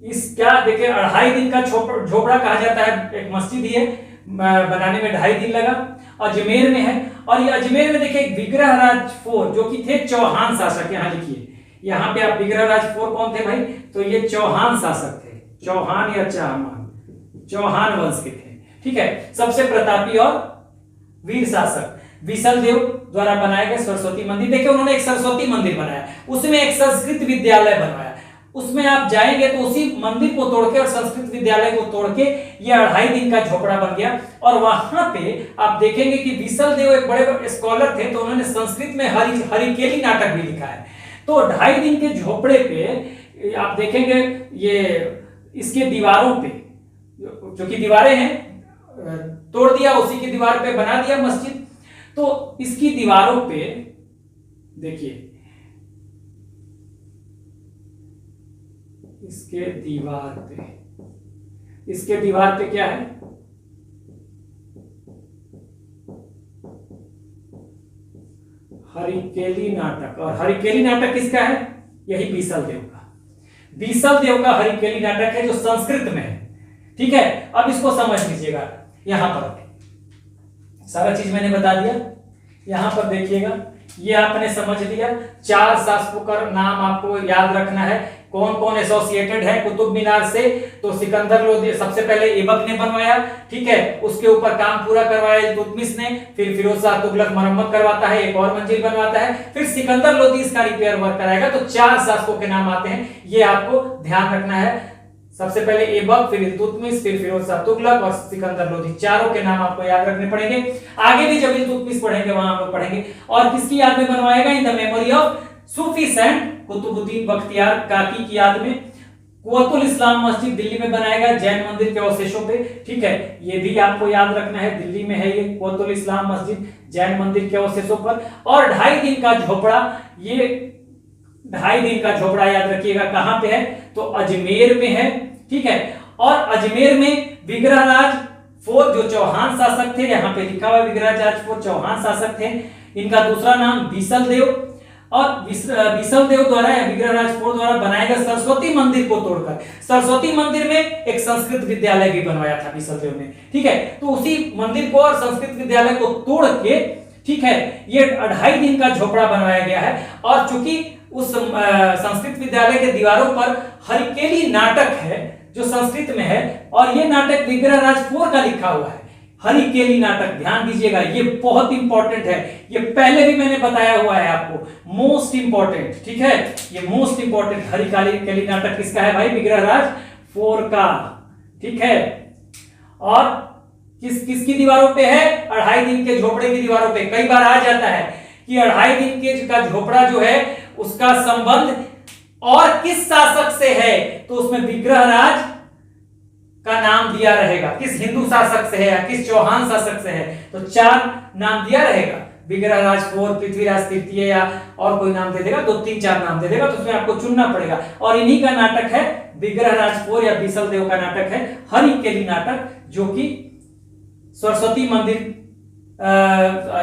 इस क्या देखिए 2.5 दिन का झोपड़ा कहा जाता है, एक मस्जिद है बनाने में 2.5 दिन लगा, अजमेर में है। और ये अजमेर में देखिए विग्रह राज 4 जो कि थे चौहान शासक, यहां लिखिए, यहां पे आप विग्रह राज 4 कौन थे भाई? तो ये चौहान शासक थे, चौहान या चाहमान, चौहान वंश के थे, ठीक है, सबसे प्रतापी और वीर शासक। बीसल देव द्वारा बनाया गया सरस्वती मंदिर, देखिए उन्होंने एक सरस्वती मंदिर बनाया, उसमें एक संस्कृत विद्यालय बनवाया, उसमें आप जाएंगे तो उसी मंदिर को तोड़ के और संस्कृत विद्यालय को तोड़ के ये 2.5 दिन का झोपड़ा बन गया। और वहां पे आप देखेंगे कि बीसल देव एक बड़े स्कॉलर थे, तो उन्होंने संस्कृत में हरिकेली नाटक भी लिखा है। तो 2.5 दिन के झोपड़े पे आप देखेंगे ये इसके दीवारों पे, जो कि दीवारें हैं, तोड़ दिया, उसी की दीवार पे बना दिया मस्जिद। तो इसकी दीवारों पे देखिए, इसके दीवार पे क्या है? हरिकेली नाटक। और हरिकेली नाटक किसका है? यही बीसल देव का। बीसल देव का हरिकेली नाटक है जो संस्कृत में है, ठीक है। अब इसको समझ लीजिएगा, यहां पर सारा चीज मैंने बता दिया। यहां पर देखिएगा, ये आपने समझ लिया। 4 शासकों का नाम आपको याद रखना है, कौन कौन एसोसिएटेड है कुतुब मीनार से। तो सिकंदर लोदी सबसे पहले ऐबक ने बनवाया, ठीक है, उसके ऊपर काम पूरा करवाया इल्तुतमिश ने, फिर फिरोज शाह तुगलक मरम्मत करवाता है, एक और मंजिल बनवाता है, फिर सिकंदर लोदी इसका रिपेयर वर्क कराएगा। तो 4 शासकों के नाम आते हैं, ये आपको ध्यान रखना है। सबसे पहले ऐबक, फिर इल्तुतमिश, फिर फिरोज शाह तुगलक और सिकंदर लोदी, चारों के नाम आपको याद रखने पड़ेंगे। आगे भी जब इल्तुतमिश पढ़ेंगे वहां हम लोग पढ़ेंगे। और किसकी याद में बनवाएगा? In the memory of Sufi saint Qutubuddin Bakhtiyar Kaki की याद में। कुव्वतुल इस्लाम मस्जिद दिल्ली में बनाएगा जैन मंदिर के अवशेषों पे, ठीक है, ये भी आपको याद रखना है, दिल्ली में है ये कुव्वतुल इस्लाम मस्जिद जैन मंदिर के अवशेषों पर। और 2.5 दिन का झोपड़ा, ये 2.5 दिन का झोपड़ा याद रखिएगा कहां पे है? तो अजमेर में है, ठीक है। और अजमेर में विग्रहराज 4 जो चौहान शासक थे, यहां पे लिखा हुआ विग्रहराज 4 चौहान शासक थे, इनका दूसरा नाम बीसल देव। और बीसल देव द्वारा या विग्रहराज 4 द्वारा बनाए गए सरस्वती मंदिर को तोड़कर, सरस्वती मंदिर में एक संस्कृत विद्यालय भी बनवाया था बीसल देव ने, ठीक है। तो उसी मंदिर को और संस्कृत विद्यालय को तोड़ के, ठीक है, ये 2.5 दिन का झोपड़ा बनवाया गया है। और चूंकि उस संस्कृत विद्यालय के दीवारों पर हरिकेली नाटक है जो संस्कृत में है, और ये नाटक विग्रहराज 4 का लिखा हुआ है, हरिकेली नाटक, ध्यान दीजिएगा, ये बहुत इंपॉर्टेंट है। ये पहले भी मैंने बताया हुआ है आपको, मोस्ट इंपॉर्टेंट, ठीक है, ये मोस्ट इंपॉर्टेंट। हरिकेली नाटक किसका है भाई? विग्रहराज 4 का, ठीक है। और किसकी दीवारों पे है? 2.5 दिन के झोपड़े की दीवारों पे। कई बार आ जाता है कि 2.5 दिन के का झोपड़ा जो है उसका संबंध और किस शासक से है, तो उसमें विग्रहराज का नाम दिया रहेगा, किस हिंदू शासक से है या किस चौहान शासक से है, तो 4 नाम दिया रहेगा, विग्रहराज 4, पृथ्वीराज तृतीय या और कोई नाम दे देगा, 2-3-4 नाम दे देगा, तो उसमें आपको चुनना पड़ेगा। और इन्हीं का नाटक है विग्रहराज 4 या बीसल देव का नाटक है हरिकेली नाटक, जो कि सरस्वती मंदिर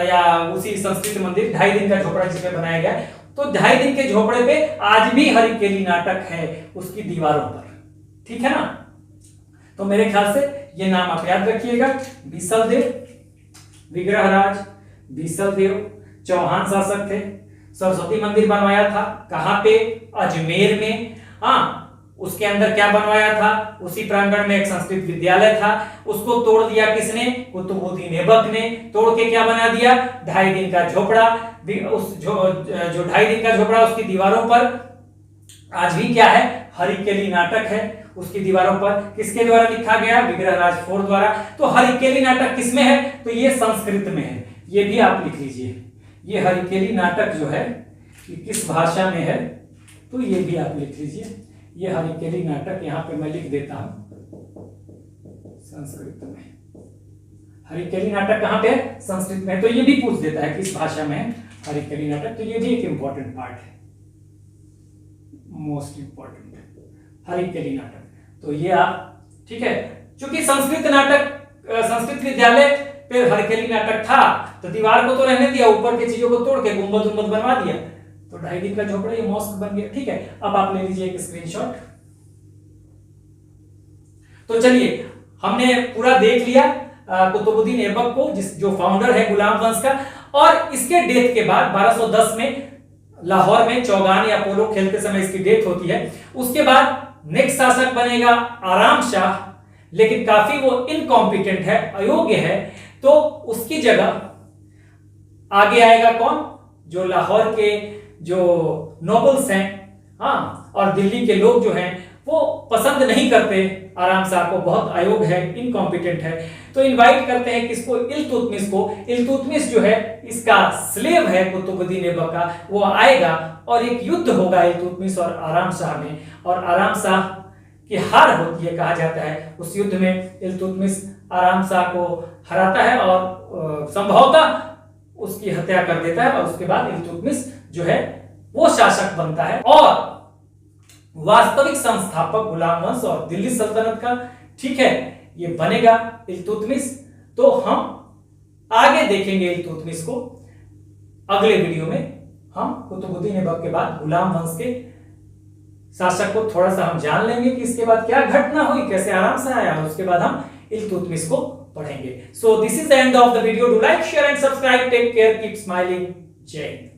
या उसी संस्कृत मंदिर 2.5 दिन का झोपड़ा जिसमें बनाया गया। तो 2.5 दिन के झोपड़े पे आज भी हरिकेली नाटक है उसकी दीवारों पर, ठीक है ना। तो मेरे ख्याल से ये नाम आप याद रखिएगा, बीसल देव, विग्रहराज, बीसल देव चौहान शासक थे। सरस्वती मंदिर बनवाया था कहां पे? अजमेर में। हाँ, उसके अंदर क्या बनवाया था? उसी प्रांगण में एक संस्कृत विद्यालय था, उसको तोड़ दिया किसने? कुतुबुद्दीन ऐबक ने। तोड़ के क्या बना दिया? 2.5 दिन का झोपड़ा। उस जो 2.5 दिन का झोपड़ा उसकी दीवारों पर आज भी क्या है? हरिकेली नाटक है। उसकी दीवारों पर किसके द्वारा लिखा गया? विग्रहराज 4 द्वारा। तो हरिकेली नाटक किसमें है? तो ये संस्कृत में है, ये भी आप लिख लीजिए। ये हरिकेली नाटक जो है ये किस भाषा में है, तो ये भी आप लिख लीजिए। ये हरिकेली नाटक यहां पे मैं लिख देता हूं संस्कृत में। हरिकेली नाटक कहां पे है? संस्कृत में। तो ये भी पूछ देता है किस भाषा में है हरिकेली नाटक, तो ये भी एक इंपॉर्टेंट पार्ट है, मोस्ट इंपॉर्टेंट हरिकेली नाटक। तो ये आप, ठीक है, क्योंकि संस्कृत नाटक संस्कृत विद्यालय पे हरिकेली नाटक था, तो दीवार को तो रहने दिया, ऊपर की चीजों को तोड़ के गुंबद उम्बद बनवा दिया, तो 2.5 दिन का झोपड़ा ये मॉस्क बन गया, ठीक है। अब आप ले लीजिए एक स्क्रीनशॉट। तो चलिए, हमने पूरा देख लिया कुतुबुद्दीन ऐबक को, जो फाउंडर है गुलाम वंश का, और इसके डेथ के बाद 1210 में लाहौर में चौगान या पोलो खेलते समय इसकी डेथ होती है। उसके बाद नेक्स्ट शासक बनेगा आराम शाह, लेकिन काफी वो इनकॉम्पिटेंट है, अयोग्य है, तो उसकी जगह आगे आएगा कौन? जो लाहौर के जो नोबल्स हैं, हाँ, और दिल्ली के लोग जो हैं वो पसंद नहीं करते आराम शाह को, बहुत अयोग्य है, इनकॉम्पिटेंट है, तो इनवाइट करते हैं किसको? इल्तुतमिश को। इल्तुतमिश जो है इसका स्लेव है कुतुबुद्दीन ऐबक का, वो आएगा और एक युद्ध होगा इल्तुतमिश और आराम शाह में, और आराम शाह की हार होती है कहा जाता है। उस युद्ध में इल्तुतमिश आराम शाह को हराता है और संभवतः उसकी हत्या कर देता है, और उसके बाद इल्तुतमिश जो है वो शासक बनता है और वास्तविक संस्थापक गुलाम वंश और दिल्ली सल्तनत का, ठीक है, ये बनेगा इल्तुतमिश। तो हम आगे देखेंगे इल्तुतमिश को अगले वीडियो में। हम कुतुबुद्दीन ऐबक के बाद गुलाम वंश के शासक को थोड़ा सा हम जान लेंगे कि इसके बाद क्या घटना हुई, कैसे आराम से आया, और उसके बाद हम इल्तुतमिश को पढ़ेंगे। So this is the end of the video. Do like, share and subscribe. Take care, keep smiling. जय हिंद।